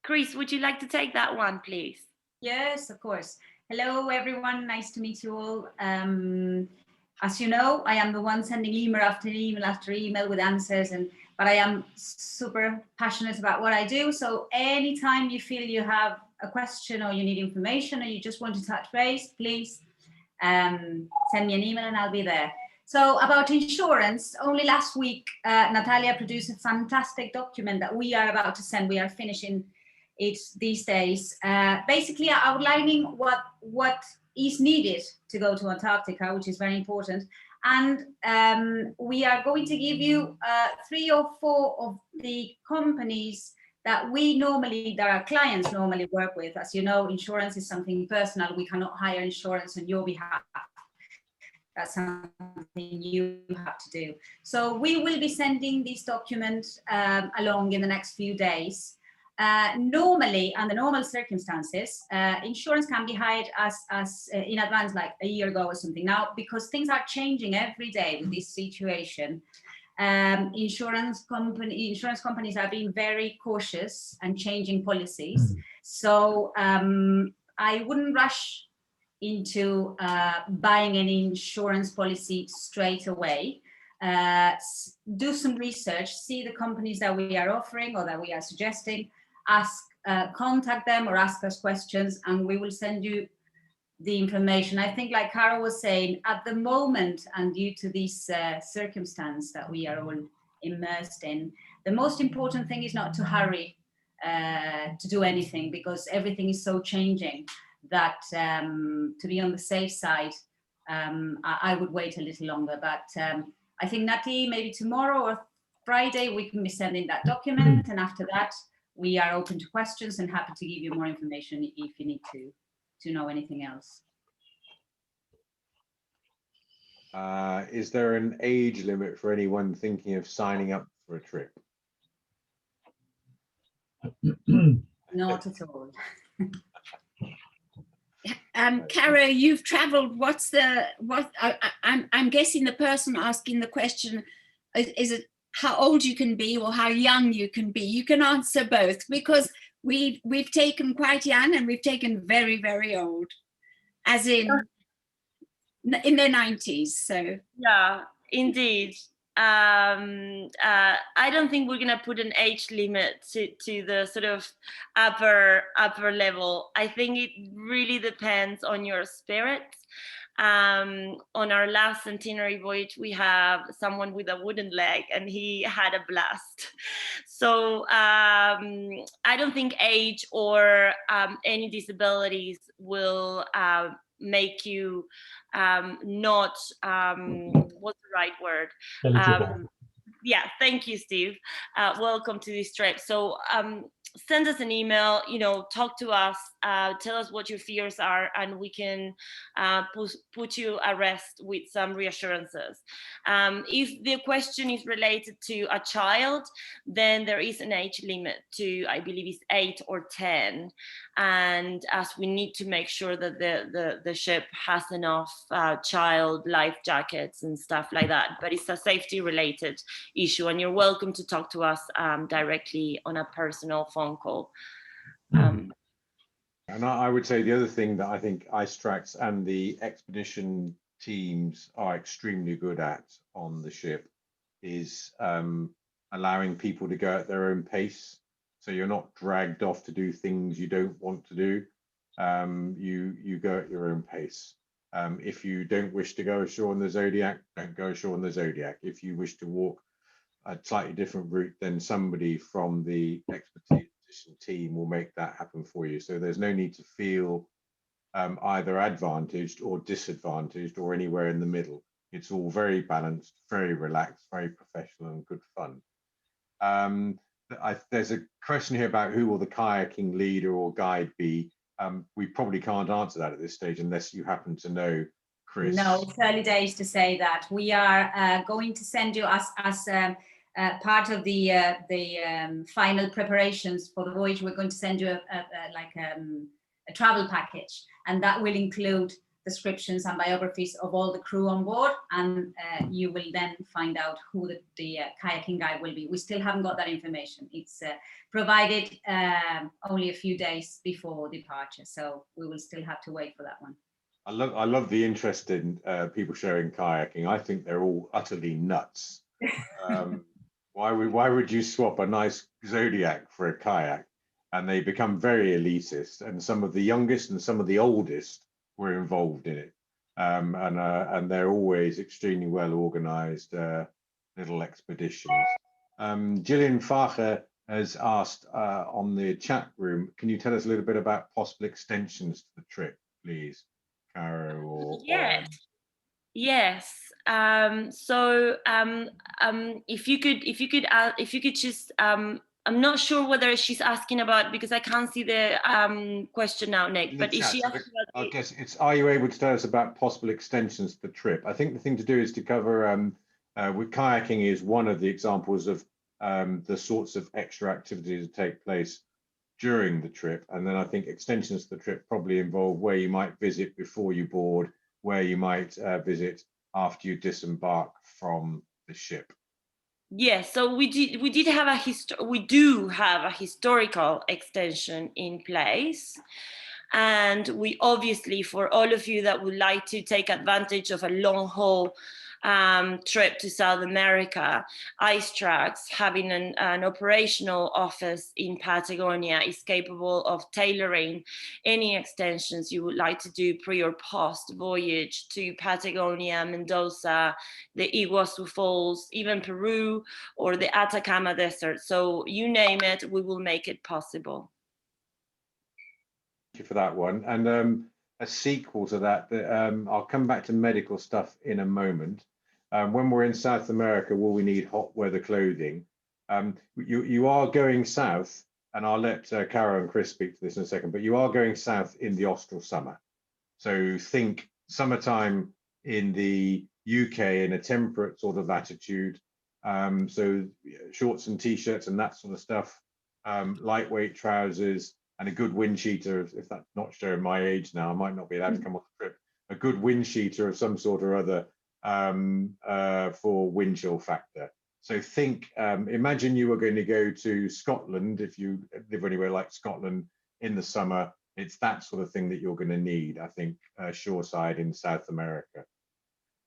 Chris, would you like to take that one, please?
Yes, of course. Hello, everyone. Nice to meet you all. As you know, I am the one sending email after email with answers, but I am super passionate about what I do. So anytime you feel you have a question or you need information or you just want to touch base, please send me an email and I'll be there. So about insurance, only last week, Natalia produced a fantastic document that we are about to send. We are finishing it these days, basically outlining what is needed to go to Antarctica, which is very important. And we are going to give you 3 or 4 of the companies that our clients normally work with. As you know, insurance is something personal. We cannot hire insurance on your behalf. That's something you have to do. So we will be sending this document along in the next few days. Normally, under normal circumstances, insurance can be hired as in advance, like a year ago or something. Now, because things are changing every day with this situation, insurance companies are being very cautious and changing policies. So I wouldn't rush into buying any insurance policy straight away. Do some research, see the companies that we are offering or that we are suggesting, contact them or ask us questions, and we will send you the information. I think, like Carol was saying, at the moment, and due to this circumstance that we are all immersed in, the most important thing is not to hurry to do anything, because everything is so changing that to be on the safe side, I would wait a little longer. But I think, Nati, maybe tomorrow or Friday, we can be sending that document. And after that, we are open to questions and happy to give you more information if you need to know anything else.
Is there an age limit for anyone thinking of signing up for a trip?
Not at all.
Cara, you've traveled. I'm guessing the person asking the question is it how old you can be or how young you can be. You can answer both, because we've taken quite young and we've taken very, very old, as in their 90s. So
yeah, indeed. I don't think we're gonna put an age limit to the sort of upper level. I think it really depends on your spirits. On our last centenary voyage, we have someone with a wooden leg and he had a blast. So I don't think age or any disabilities will make you not what's the right word? Yeah, thank you, Steve. Welcome to this trip. So send us an email, talk to us, tell us what your fears are, and we can put you at rest with some reassurances. If the question is related to a child, then there is an age limit to, I believe it's 8 or 10. And as we need to make sure that the ship has enough child life jackets and stuff like that, but it's a safety related issue, and you're welcome to talk to us directly on a personal phone call.
And I would say the other thing that I think IceTrax and the expedition teams are extremely good at on the ship is allowing people to go at their own pace. So you're not dragged off to do things you don't want to do. You go at your own pace. If you don't wish to go ashore on the Zodiac, don't go ashore on the Zodiac. If you wish to walk a slightly different route, then somebody from the expedition team will make that happen for you. So there's no need to feel either advantaged or disadvantaged or anywhere in the middle. It's all very balanced, very relaxed, very professional and good fun. There's a question here about who will the kayaking leader or guide be. We probably can't answer that at this stage unless you happen to know Chris?
No, it's early days to say that. We are going to send you as part of the final preparations for the voyage. We're going to send you a travel package, and that will include descriptions and biographies of all the crew on board, and you will then find out who the kayaking guide will be. We still haven't got that information. It's provided only a few days before departure, so we will still have to wait for that one.
I love the interest in people sharing kayaking. I think they're all utterly nuts. Why would you swap a nice Zodiac for a kayak? And they become very elitist, and some of the youngest and some of the oldest were involved in it, and they're always extremely well organized little expeditions. Gillian Facher has asked on the chat room, can you tell us a little bit about possible extensions to the trip, please, Caro? Or
Yes. So if you could just I'm not sure whether she's asking about, because I can't see the question now, Nick, but is she asking about
I guess it's, are you able to tell us about possible extensions to the trip? I think the thing to do is to cover, with kayaking is one of the examples of the sorts of extra activities that take place during the trip. And then I think extensions to the trip probably involve where you might visit before you board, where you might visit after you disembark from the ship.
Yes, so we do have a historical extension in place, and we obviously, for all of you that would like to take advantage of a long haul trip to South America, Ice Tracks, having an operational office in Patagonia, is capable of tailoring any extensions you would like to do pre or post voyage to Patagonia, Mendoza, the Iguazu Falls, even Peru, or the Atacama Desert. So you name it, we will make it possible.
Thank you for that one. And a sequel to that, I'll come back to medical stuff in a moment. When we're in South America, will we need hot weather clothing? You are going south, and I'll let Cara and Chris speak to this in a second, but you are going south in the austral summer. So think summertime in the UK in a temperate sort of latitude. So shorts and t-shirts and that sort of stuff, lightweight trousers, and a good wind cheater. If that's not showing my age now, I might not be allowed to come on the trip. A good wind cheater of some sort or other for wind chill factor. So think, imagine you were going to go to Scotland. If you live anywhere like Scotland in the summer, it's that sort of thing that you're going to need, I think, shoreside in South America.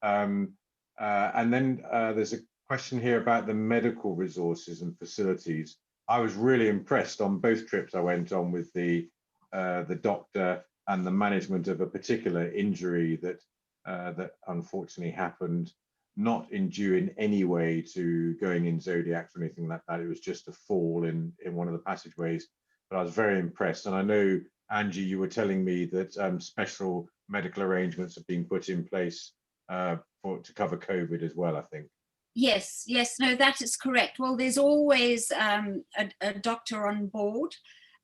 And then there's a question here about the medical resources and facilities. I was really impressed on both trips I went on with the doctor and the management of a particular injury that unfortunately happened, not due in any way to going in Zodiacs or anything like that. It was just a fall in one of the passageways. But I was very impressed. And I know, Angie, you were telling me that special medical arrangements have been put in place to cover COVID as well, I think.
Yes, no, that is correct. Well, there's always a doctor on board.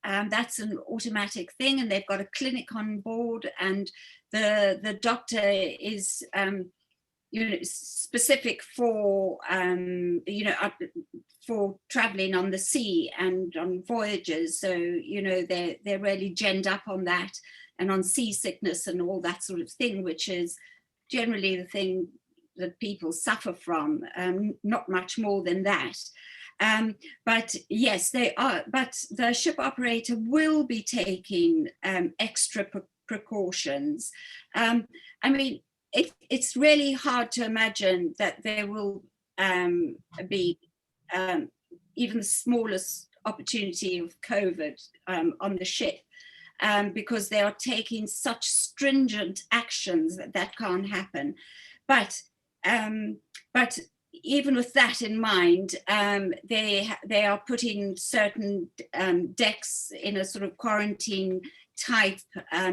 That's an automatic thing, and they've got a clinic on board, and the doctor is specific for for traveling on the sea and on voyages. So they're really genned up on that and on seasickness and all that sort of thing, which is generally the thing that people suffer from, not much more than that. But yes, they are. But the ship operator will be taking extra precautions. I mean, it's really hard to imagine that there will be even the smallest opportunity of COVID on the ship, because they are taking such stringent actions that can't happen. But even with that in mind, they are putting certain decks in a sort of quarantine type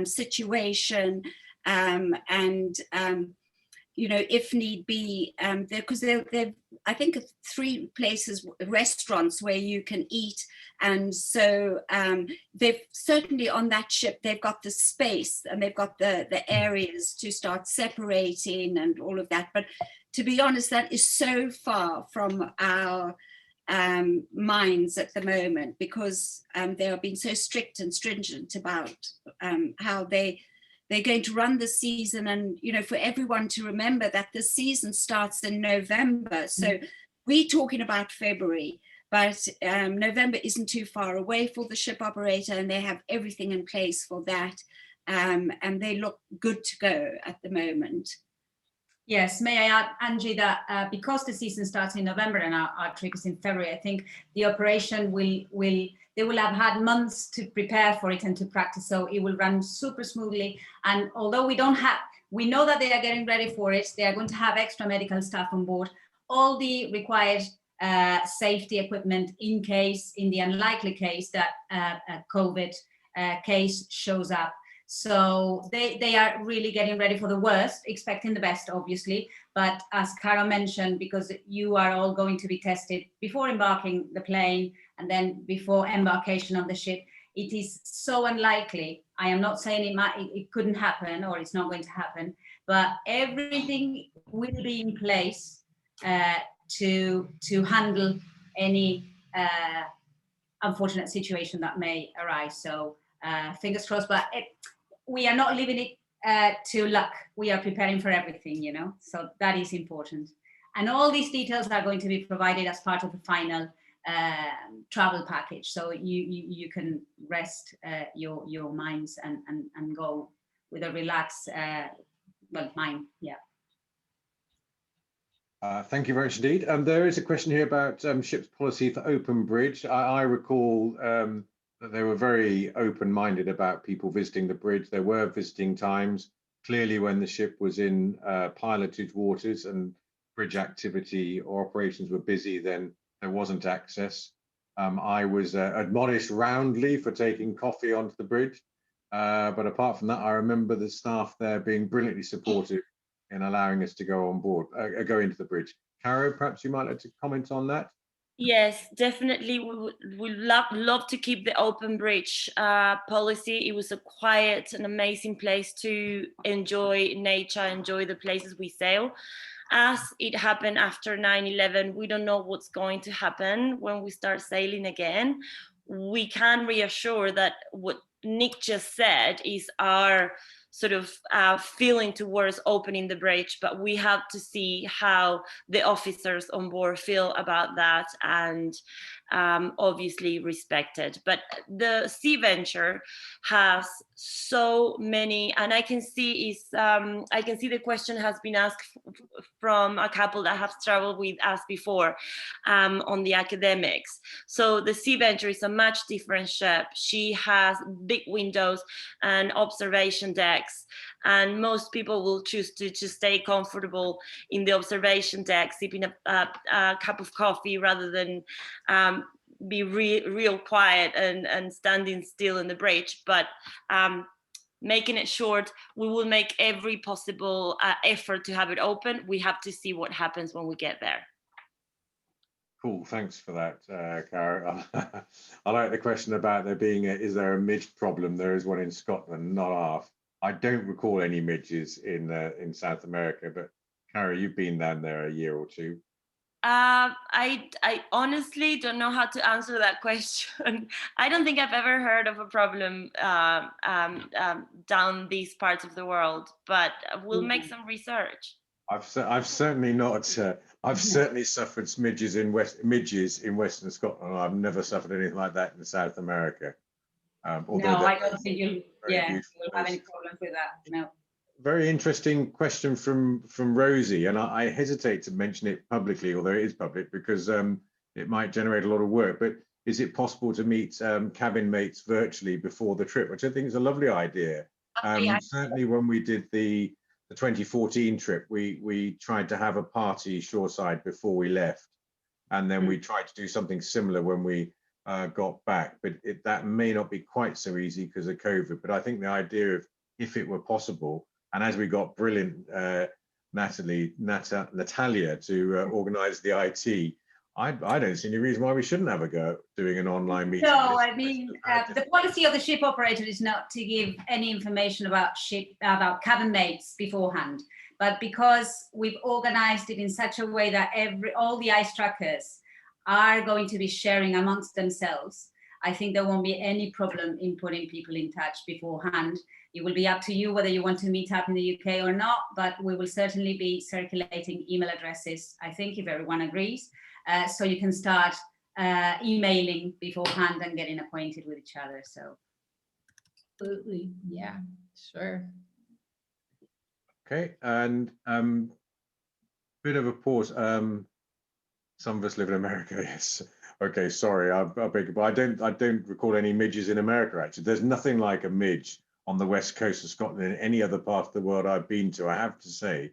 situation, and you know, if need be, because they've I think 3 places, restaurants where you can eat, and so they've certainly on that ship they've got the space and they've got the areas to start separating and all of that. But to be honest, that is so far from our minds at the moment, because they are being so strict and stringent about how they're going to run the season. And, you know, for everyone to remember that the season starts in November. So we're talking about February, but November isn't too far away for the ship operator, and they have everything in place for that. And they look good to go at the moment.
Yes, may I add, Angie, that because the season starts in November and our trip is in February, I think the operation they will have had months to prepare for it and to practice, so it will run super smoothly. And although we know that they are getting ready for it, they are going to have extra medical staff on board, all the required safety equipment in the unlikely case that a COVID case shows up. So they are really getting ready for the worst, expecting the best, obviously. But as Caro mentioned, because you are all going to be tested before embarking the plane and then before embarkation on the ship, it is so unlikely. I am not saying it couldn't happen or it's not going to happen, but everything will be in place to handle any unfortunate situation that may arise. So fingers crossed, but we are not leaving it to luck. We are preparing for everything, you know, so that is important. And all these details are going to be provided as part of the final travel package. So you can rest your minds and go with a relaxed mind. Yeah.
Thank you very much indeed. There is a question here about ship's policy for open bridge. I recall that they were very open-minded about people visiting the bridge. There were visiting times. Clearly, when the ship was in piloted waters and bridge activity or operations were busy, then there wasn't access. I was admonished roundly for taking coffee onto the bridge. But apart from that, I remember the staff there being brilliantly supportive in allowing us to go on board, go into the bridge. Caro, perhaps you might like to comment on that?
Yes, definitely. We love to keep the open bridge policy. It was a quiet and amazing place to enjoy nature, enjoy the places we sail. As it happened after 9/11, we don't know what's going to happen when we start sailing again. We can reassure that what Nick just said is our sort of feeling towards opening the bridge, but we have to see how the officers on board feel about that, and obviously respect it. But the Sea Venture has so many, and I can see the question has been asked from a couple that have traveled with us before on the academics. So the Sea Venture is a much different ship. She has big windows and observation decks, and most people will choose to just stay comfortable in the observation deck, sipping a cup of coffee rather than be real quiet and standing still in the bridge. But making it short, we will make every possible effort to have it open. We have to see what happens when we get there.
Cool, thanks for that, Caro. I like the question about there being is there a midge problem? There is one in Scotland, not half. I don't recall any midges in South America, but Caro, you've been down there a year or two.
I honestly don't know how to answer that question. I don't think I've ever heard of a problem down these parts of the world, but we'll make some research.
I've certainly not. I've certainly suffered midges in Western Scotland. I've never suffered anything like that in South America.
No, I don't think you'll have any problems with that. No.
Very interesting question from Rosie, and I hesitate to mention it publicly, although it is public, because it might generate a lot of work. But is it possible to meet cabin mates virtually before the trip, which I think is a lovely idea. Certainly when we did the 2014 trip, we tried to have a party shoreside before we left, and then we tried to do something similar when we got back. But that may not be quite so easy because of COVID. But I think the idea of, if it were possible, and as we got brilliant Natalia to organise the IT. I don't see any reason why we shouldn't have a go at doing an online meeting.
No, I mean, the policy of the ship operator is not to give any information about cabin mates beforehand, but because we've organised it in such a way that all the ice trackers are going to be sharing amongst themselves, I think there won't be any problem in putting people in touch beforehand. It will be up to you whether you want to meet up in the UK or not, but we will certainly be circulating email addresses, I think, if everyone agrees. So you can start emailing beforehand and getting acquainted with each other. So,
absolutely, yeah, sure.
Okay, and bit of a pause. Some of us live in America, yes. Okay, sorry, I beg, but I don't recall any midges in America. Actually, there's nothing like a midge on the west coast of Scotland in any other part of the world I've been to, I have to say,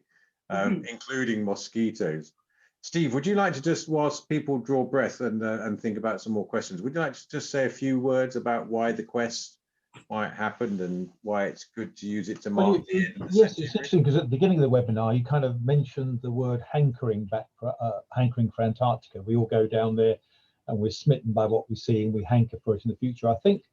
including mosquitoes. Steve, would you like to just, whilst people draw breath and think about some more questions, would you like to just say a few words about why the quest, why it happened, and why it's good to use it to mark the end of the
Yes,
century?
it's interesting because at the beginning of the webinar, you kind of mentioned the word hankering for Antarctica. We all go down there and we're smitten by what we see and we hanker for it in the future. I think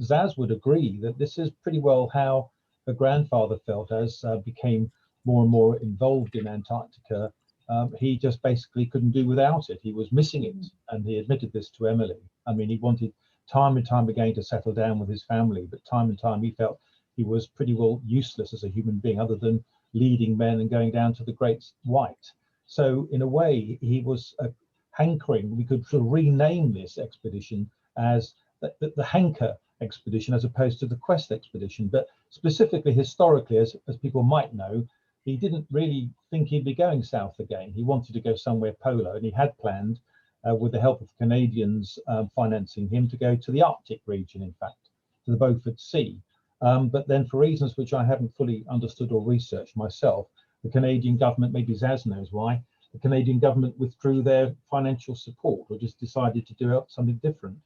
Zaz would agree that this is pretty well how her grandfather felt as became more and more involved in Antarctica. He just basically couldn't do without it. He was missing it, and he admitted this to Emily. I mean, he wanted time and time again to settle down with his family, but time and time he felt he was pretty well useless as a human being, other than leading men and going down to the Great White. So in a way, he was hankering. We could sort of rename this expedition as the hanker expedition as opposed to the quest expedition. But specifically historically, as people might know, he didn't really think he'd be going south again. He wanted to go somewhere polar, and he had planned, with the help of Canadians financing him, to go to the Arctic region, in fact, to the Beaufort Sea. But then for reasons which I haven't fully understood or researched myself, the Canadian government, maybe Zaz knows why, the Canadian government withdrew their financial support or just decided to do something different.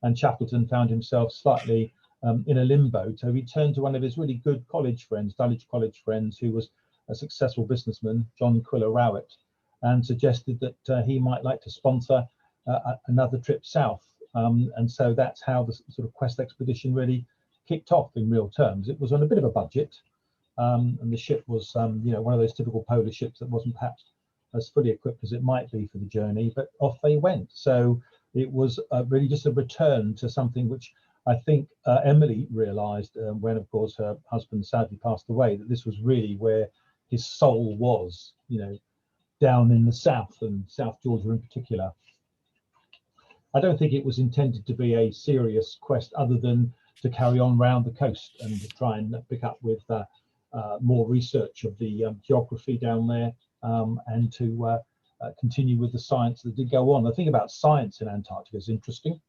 And Shackleton found himself slightly in a limbo. So he turned to one of his really good college friends, Dulwich College friends, who was a successful businessman, John Quiller Rowett, and suggested that he might like to sponsor another trip south. And so that's how the sort of quest expedition really kicked off in real terms. It was on a bit of a budget, and the ship was one of those typical polar ships that wasn't perhaps as fully equipped as it might be for the journey, but off they went. So it was really just a return to something which I think Emily realized when, of course, her husband sadly passed away, that this was really where his soul was, down in the south, and South Georgia in particular. I don't think it was intended to be a serious quest other than to carry on round the coast and to try and pick up with more research of the geography down there, and to continue with the science that did go on. The thing about science in Antarctica is interesting,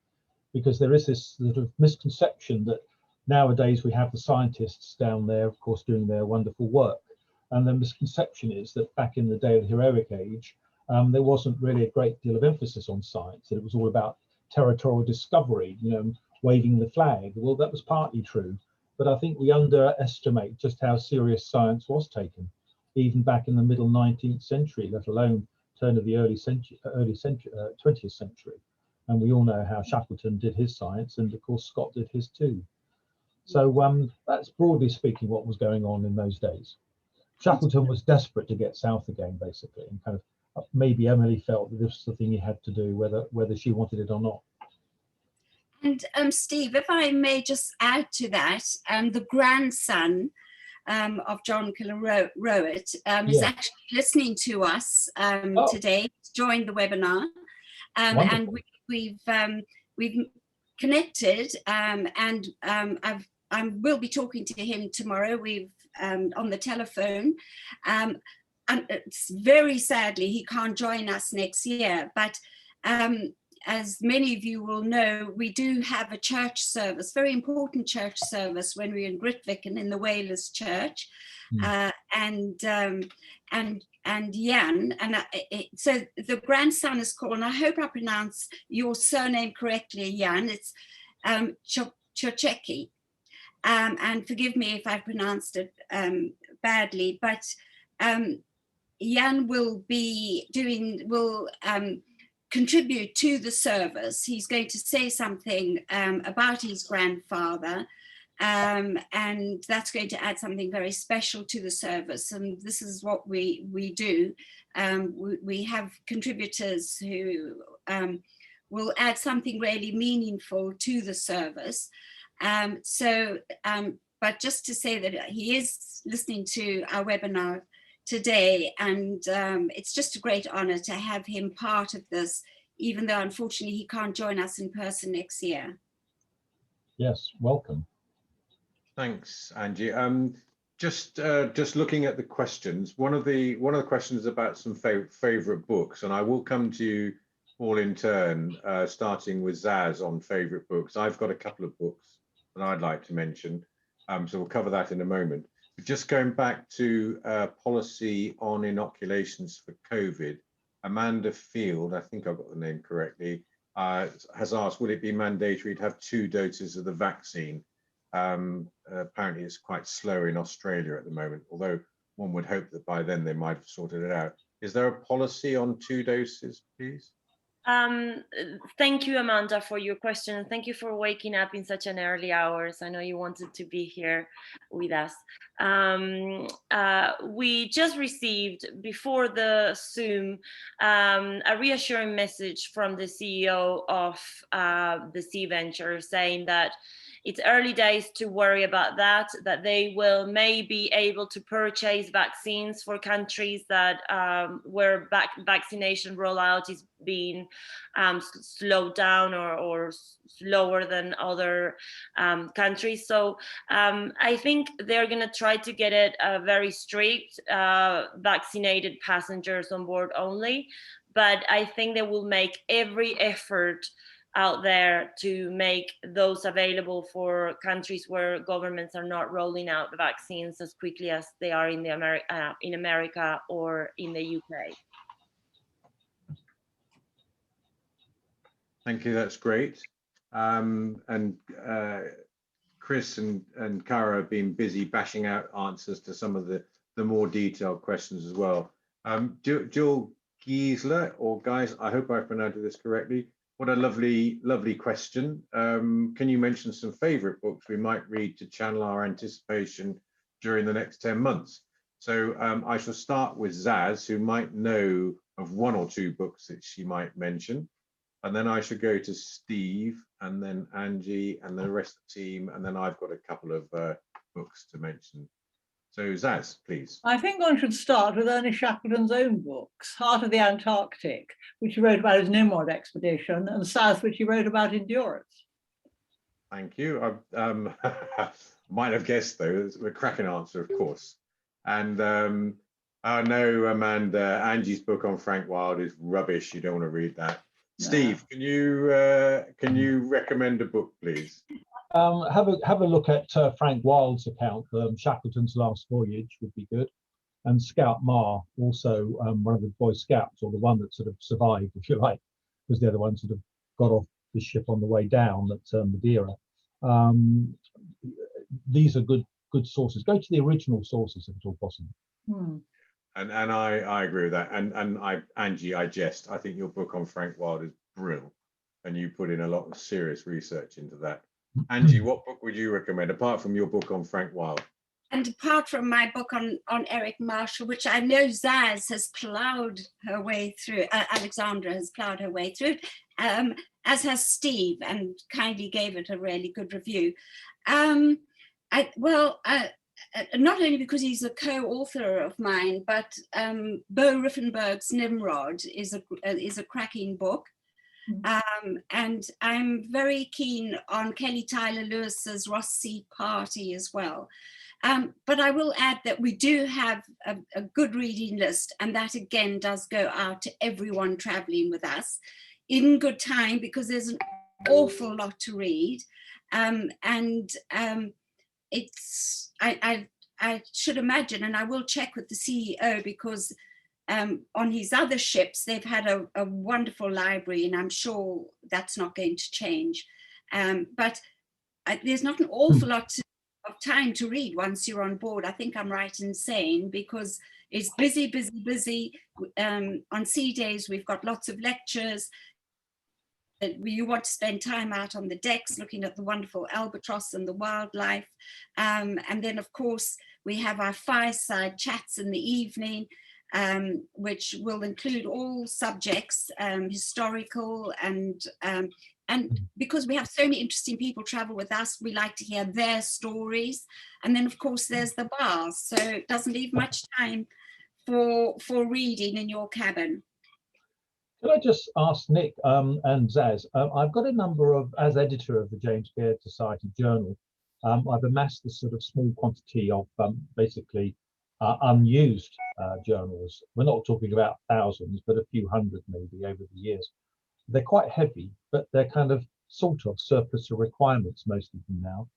because there is this sort of misconception that nowadays we have the scientists down there, of course, doing their wonderful work. And the misconception is that back in the day of the heroic age, there wasn't really a great deal of emphasis on science, that it was all about territorial discovery, waving the flag. Well, that was partly true, but I think we underestimate just how serious science was taken, even back in the middle 19th century, let alone turn of the early 20th century. And we all know how Shackleton did his science, and of course Scott did his too. So that's broadly speaking what was going on in those days. Shackleton was desperate to get south again, basically, and kind of maybe Emily felt that this was the thing he had to do, whether she wanted it or not.
And Steve, if I may just add to that, the grandson of John Quiller Rowett is actually listening to us today. He's joined the webinar, and we've connected, and I will be talking to him tomorrow. We've on the telephone, and it's very sadly he can't join us next year, but as many of you will know, we do have a church service, very important church service, when we're in Grytviken and in the Whalers Church, and Jan, and so the grandson is called, and I hope I pronounce your surname correctly, Jan. It's Chorchecki, and forgive me if I pronounced it badly, but Jan will contribute to the service. He's going to say something about his grandfather, and that's going to add something very special to the service. And this is what we do. We have contributors who will add something really meaningful to the service. But just to say that he is listening to our webinar today, and it's just a great honor to have him part of this, even though unfortunately he can't join us in person next year.
Yes, welcome.
Thanks, Angie. Just looking at the questions, one of the questions is about some favorite books, and I will come to you all in turn, starting with Zaz on favorite books. I've got a couple of books that I'd like to mention, so we'll cover that in a moment. But just going back to policy on inoculations for COVID, Amanda Field, I think I've got the name correctly, has asked, will it be mandatory to have 2 doses of the vaccine? Apparently it's quite slow in Australia at the moment, although one would hope that by then they might have sorted it out. Is there a policy on 2 doses, please?
Thank you, Amanda, for your question. And thank you for waking up in such an early hours. I know you wanted to be here with us. We just received, before the Zoom, a reassuring message from the CEO of the Sea Venture saying that it's early days to worry about that they will maybe able to purchase vaccines for countries that where vaccination rollout is being slowed down or slower than other countries. So I think they're going to try to get it very strict, vaccinated passengers on board only. But I think they will make every effort out there to make those available for countries where governments are not rolling out the vaccines as quickly as they are in America or in the UK.
Thank you, that's great. Chris and Cara have been busy bashing out answers to some of the more detailed questions as well. Jill Giesler, or guys, I hope I pronounced this correctly. What a lovely question. Can you mention some favorite books we might read to channel our anticipation during the next 10 months? So I shall start with Zaz, who might know of 1 or 2 books that she might mention. And then I should go to Steve, and then Angie, and the rest of the team. And then I've got a couple of books to mention. So Zaz, please.
I think one should start with Ernest Shackleton's own books, Heart of the Antarctic, which he wrote about his Nimrod expedition, and South, which he wrote about endurance.
Thank you. I might have guessed, though. It's a cracking answer, of course. And I know, Amanda, Angie's book on Frank Wilde is rubbish. You don't want to read that. No. Steve, can you recommend a book, please?
Have a look at Frank Wilde's account. Shackleton's Last Voyage would be good, and Scout Ma, also one of the Boy Scouts, or the one that sort of survived, if you like, because they're the ones that have got off the ship on the way down at Madeira. These are good sources. Go to the original sources if at all possible.
And I agree with that. And Angie, I jest. I think your book on Frank Wilde is brilliant, and you put in a lot of serious research into that. Angie, what book would you recommend, apart from your book on Frank Wilde?
And apart from my book on Eric Marshall, which I know Zaz has ploughed her way through, Alexandra has ploughed her way through, as has Steve, and kindly gave it a really good review. Not only because he's a co-author of mine, but Bo Riffenberg's Nimrod is a cracking book. And I'm very keen on Kelly Tyler Lewis's Ross Sea Party as well. But I will add that we do have a good reading list, and that again does go out to everyone traveling with us in good time, because there's an awful lot to read. I should imagine, and I will check with the CEO, because on his other ships, they've had a wonderful library, and I'm sure that's not going to change. But there's not an awful lot of time to read once you're on board. I think I'm right in saying, because it's busy, busy, busy. On sea days, we've got lots of lectures. You want to spend time out on the decks looking at the wonderful albatross and the wildlife. And then, of course, we have our fireside chats in the evening, which will include all subjects, historical, and because we have so many interesting people travel with us, we like to hear their stories. And then, of course, there's the bars. So it doesn't leave much time for reading in your cabin.
Can I just ask Nick and Zaz, I've got a number of, as editor of the James Caird Society Journal, I've amassed this sort of small quantity of basically unused journals. We're not talking about thousands, but a few hundred maybe over the years. They're quite heavy, but they're kind of sort of surplus to requirements, most of them now.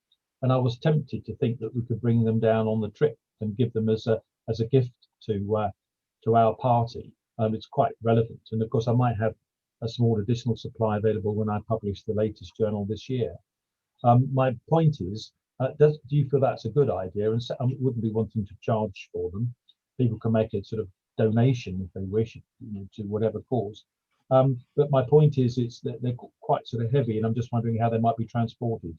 And I was tempted to think that we could bring them down on the trip and give them as a gift to our party. It's quite relevant, and of course I might have a small additional supply available when I publish the latest journal this year. My point is, do you feel that's a good idea? And so, wouldn't be wanting to charge for them. People can make a sort of donation if they wish, to whatever cause. But my point is, it's that they're quite sort of heavy, and I'm just wondering how they might be transported.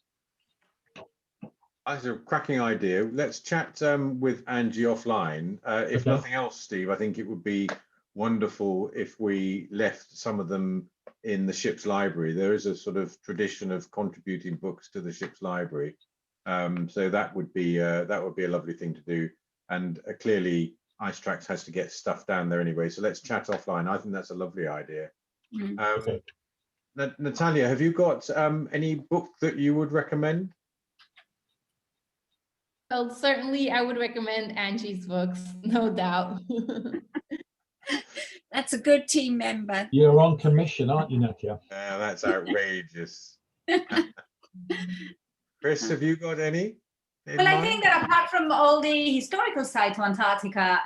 That's a cracking idea. Let's chat with Angie offline. If
Okay.
nothing else, Steve, I think it would be wonderful if we left some of them in the ship's library. There is a sort of tradition of contributing books to the ship's library, so that would be a lovely thing to do. And clearly, Ice Tracks has to get stuff down there anyway. So let's chat offline. I think that's a lovely idea.
Okay.
Natalia, have you got any book that you would recommend?
Well, certainly I would recommend Angie's books, no doubt.
That's a good team member.
You're on commission, aren't you, Natia?
That's outrageous. Chris, have you got any?
Well, I think that apart from all the historical side to Antarctica,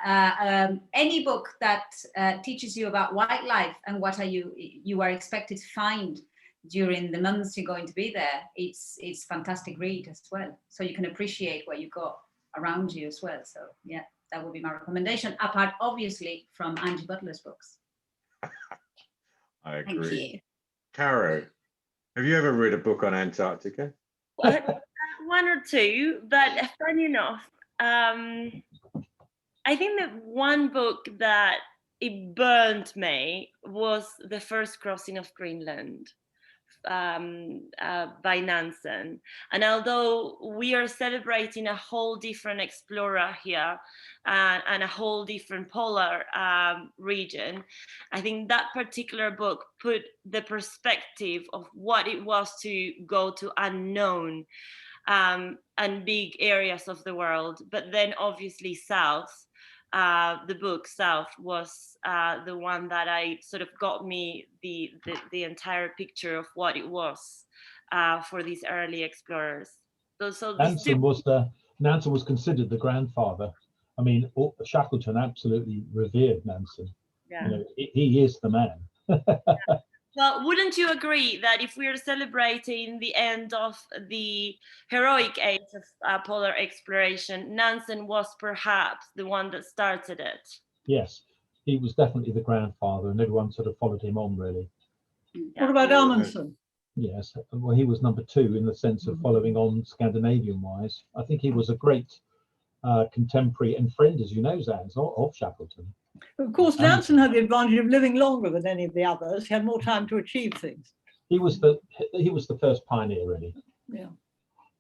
any book that teaches you about wildlife and what you are expected to find during the months you're going to be there, it's fantastic read as well. So you can appreciate what you got around you as well. So yeah, that would be my recommendation, apart obviously from Angie Butler's books.
I agree.
Thank you.
Caro, have you ever read a book on Antarctica?
One or two, but funny enough, I think that one book that it burned me was The First Crossing of Greenland by Nansen. And although we are celebrating a whole different explorer here and a whole different polar region, I think that particular book put the perspective of what it was to go to unknown and big areas of the world, but then obviously south. The book South was the one that I sort of got me the entire picture of what it was for these early explorers. So
Nansen was considered the grandfather. I mean, Shackleton absolutely revered Nansen.
Yeah.
You know, he is the man.
Yeah. Well, wouldn't you agree that if we're celebrating the end of the heroic age of polar exploration, Nansen was perhaps the one that started it?
Yes, he was definitely the grandfather, and everyone sort of followed him on, really.
Yeah.
What about Amundsen?
Yes, well, he was number two in the sense of following on Scandinavian-wise. I think he was a great contemporary and friend, as you know, Zaz, of Shackleton.
Of course, Nansen had the advantage of living longer than any of the others. He had more time to achieve things.
He was the first pioneer, really.
Yeah.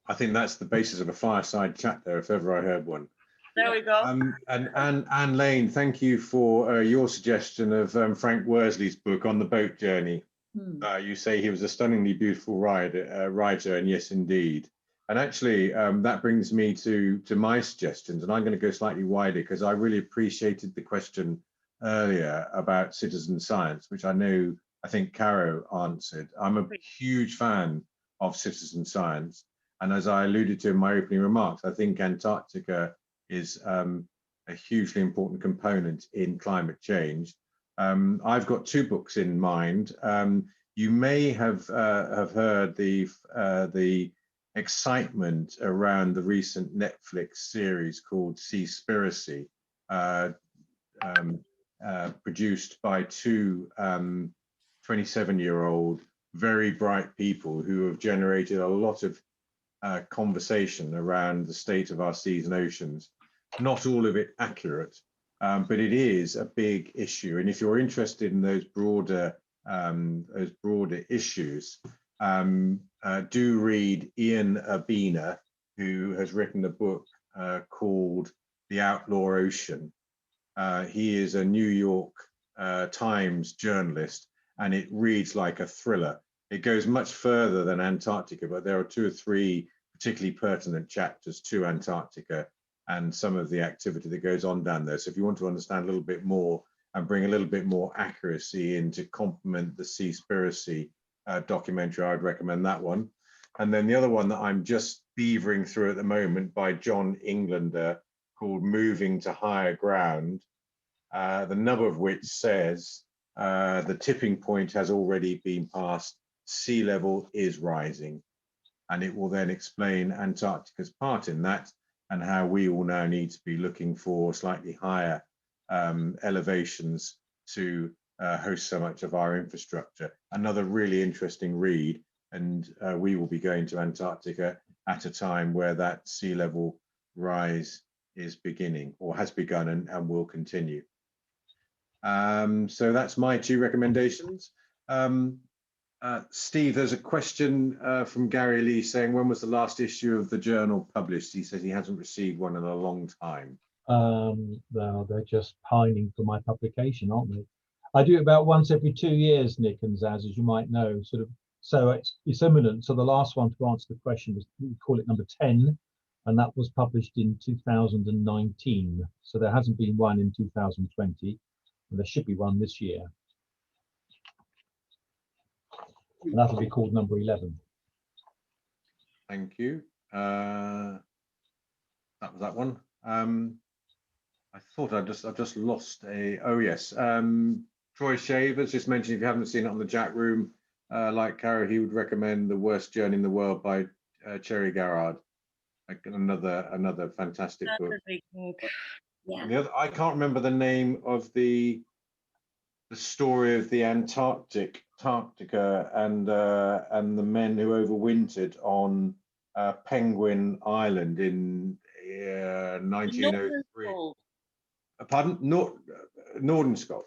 I think that's the basis of a fireside chat there, if ever I heard one.
There we go.
And Anne Lane, thank you for your suggestion of Frank Worsley's book On the Boat Journey. You say he was a stunningly beautiful writer, and yes, indeed. And actually, that brings me to my suggestions, and I'm going to go slightly wider because I really appreciated the question earlier about citizen science, which I think Caro answered. I'm a huge fan of citizen science, and as I alluded to in my opening remarks, I think Antarctica is a hugely important component in climate change. I've got two books in mind. You may have heard the excitement around the recent Netflix series called Seaspiracy, produced by two 27-year-old very bright people who have generated a lot of conversation around the state of our seas and oceans. Not all of it accurate, but it is a big issue. And if you're interested in those broader issues, do read Ian Urbina, who has written a book called The Outlaw Ocean. He is a New York Times journalist, and it reads like a thriller. It goes much further than Antarctica, but there are 2 or 3 particularly pertinent chapters to Antarctica and some of the activity that goes on down there. So if you want to understand a little bit more and bring a little bit more accuracy in to complement the Seaspiracy documentary, I would recommend that one. And then the other one that I'm just beavering through at the moment by John Englander, called Moving to Higher Ground, the number of which says the tipping point has already been passed, sea level is rising. And it will then explain Antarctica's part in that and how we all now need to be looking for slightly higher elevations to host so much of our infrastructure. Another really interesting read, and we will be going to Antarctica at a time where that sea level rise is beginning, or has begun, and will continue. So that's my 2 recommendations. Steve, there's a question from Gary Lee saying, when was the last issue of the journal published? He says he hasn't received one in a long time.
Well, they're just pining for my publication, aren't they? I do it about once every 2 years, Nick and Zaz, as you might know, sort of. So it's imminent. So the last one to answer the question was, we call it number 10, and that was published in 2019. So there hasn't been one in 2020, and there should be one this year. And that'll be called number 11.
Thank you. That was that one. I thought I've just lost a. Oh yes. Troy Shavers just mentioned, if you haven't seen it on the chat room, like Cara, he would recommend The Worst Journey in the World by Cherry Garrard. Another fantastic book.
Yeah.
And the other, I can't remember the name of the story of the Antarctica and the men who overwintered on Penguin Island in 1903. Pardon? Nordenskjöld.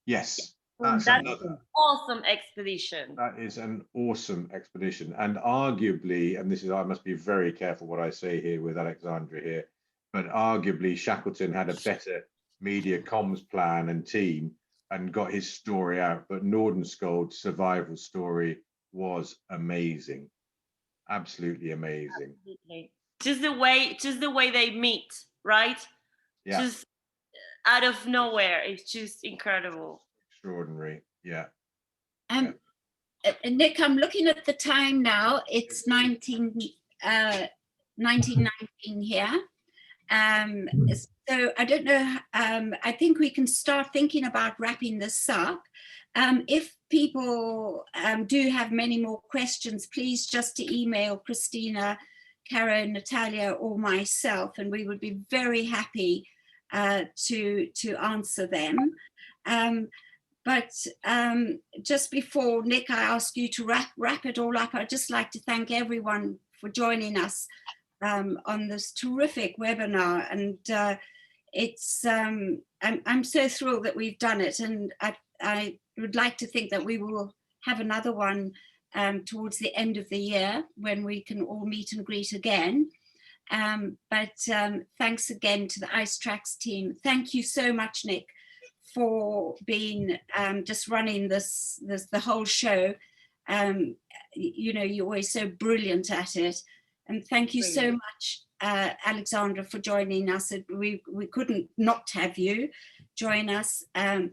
Yes. That's
an awesome expedition.
That is an awesome expedition. And arguably, and this is, I must be very careful what I say here with Alexandra here, but arguably Shackleton had a better media comms plan and team and got his story out. But Nordenskjöld's survival story was amazing. Absolutely amazing.
Absolutely. Just the way they meet, right?
Yeah.
Just out of nowhere. It's just incredible.
Extraordinary. Yeah.
Nick, I'm looking at the time now. It's 1919 here. So I don't know. I think we can start thinking about wrapping this up. If people do have many more questions, please just to email Christina, Cara, Natalia, or myself, and we would be very happy to answer them. But just before, Nick, I ask you to wrap it all up, I'd just like to thank everyone for joining us on this terrific webinar. And it's I'm so thrilled that we've done it. And I would like to think that we will have another one towards the end of the year when we can all meet and greet again. But thanks again to the Ice Tracks team. Thank you so much, Nick, for being just running the whole show. You know, you're always so brilliant at it. And thank you so much, Alexandra, for joining us. We couldn't not have you join us. And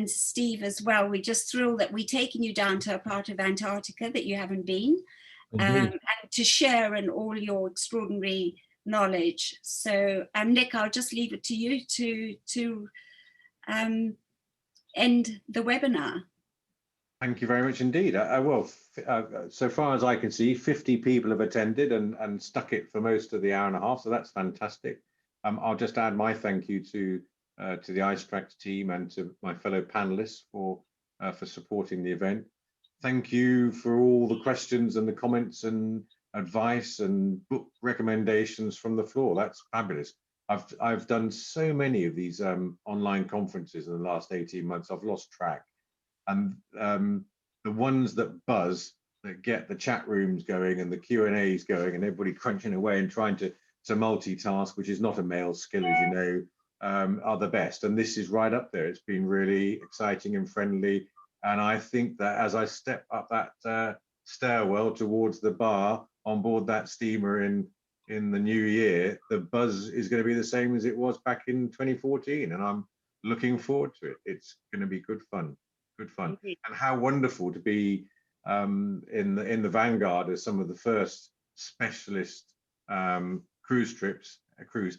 Steve as well. We're just thrilled that we're taking you down to a part of Antarctica that you haven't been, and to share in all your extraordinary knowledge. So Nick, I'll just leave it to you to end the webinar.
Thank you very much indeed. So far as I can see, 50 people have attended and stuck it for most of the hour and a half, so that's fantastic. I'll just add my thank you to the iStracks team and to my fellow panelists for supporting the event. Thank you for all the questions and the comments and advice and book recommendations from the floor. That's fabulous. I've done so many of these online conferences in the last 18 months, I've lost track. And the ones that buzz, that get the chat rooms going and the Q&As going and everybody crunching away and trying to multitask, which is not a male skill, as you know, are the best. And this is right up there. It's been really exciting and friendly. And I think that as I step up that stairwell towards the bar on board that steamer in the new year, the buzz is going to be the same as it was back in 2014. And I'm looking forward to it. It's going to be good fun. Good fun. And how wonderful to be in the vanguard as some of the first specialist cruise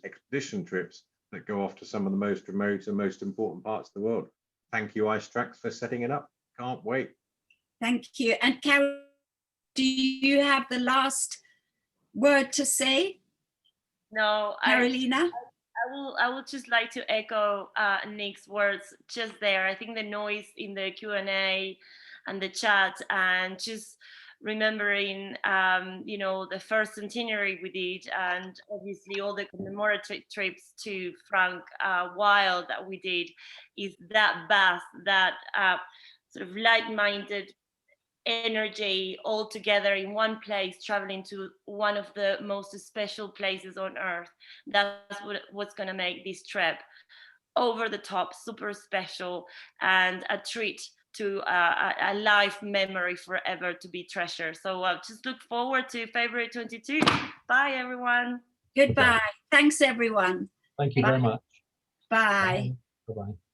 expedition trips that go off to some of the most remote and most important parts of the world. Thank you, iStracks, for setting it up. Can't wait.
Thank you. And Carol, do you have the last word to say?
No,
Carolina?
I would just like to echo Nick's words just there. I think the noise in the Q&A and the chat and just remembering, you know, the first centenary we did and obviously all the commemorative trips to Frank Wild that we did is that vast, that sort of like-minded energy all together in one place, traveling to one of the most special places on earth. That's what's going to make this trip over the top, super special, and a treat to a life memory forever to be treasured. So just look forward to February 22. Bye, everyone.
Goodbye. Thanks, everyone.
Thank you very much.
Bye.
Bye-bye.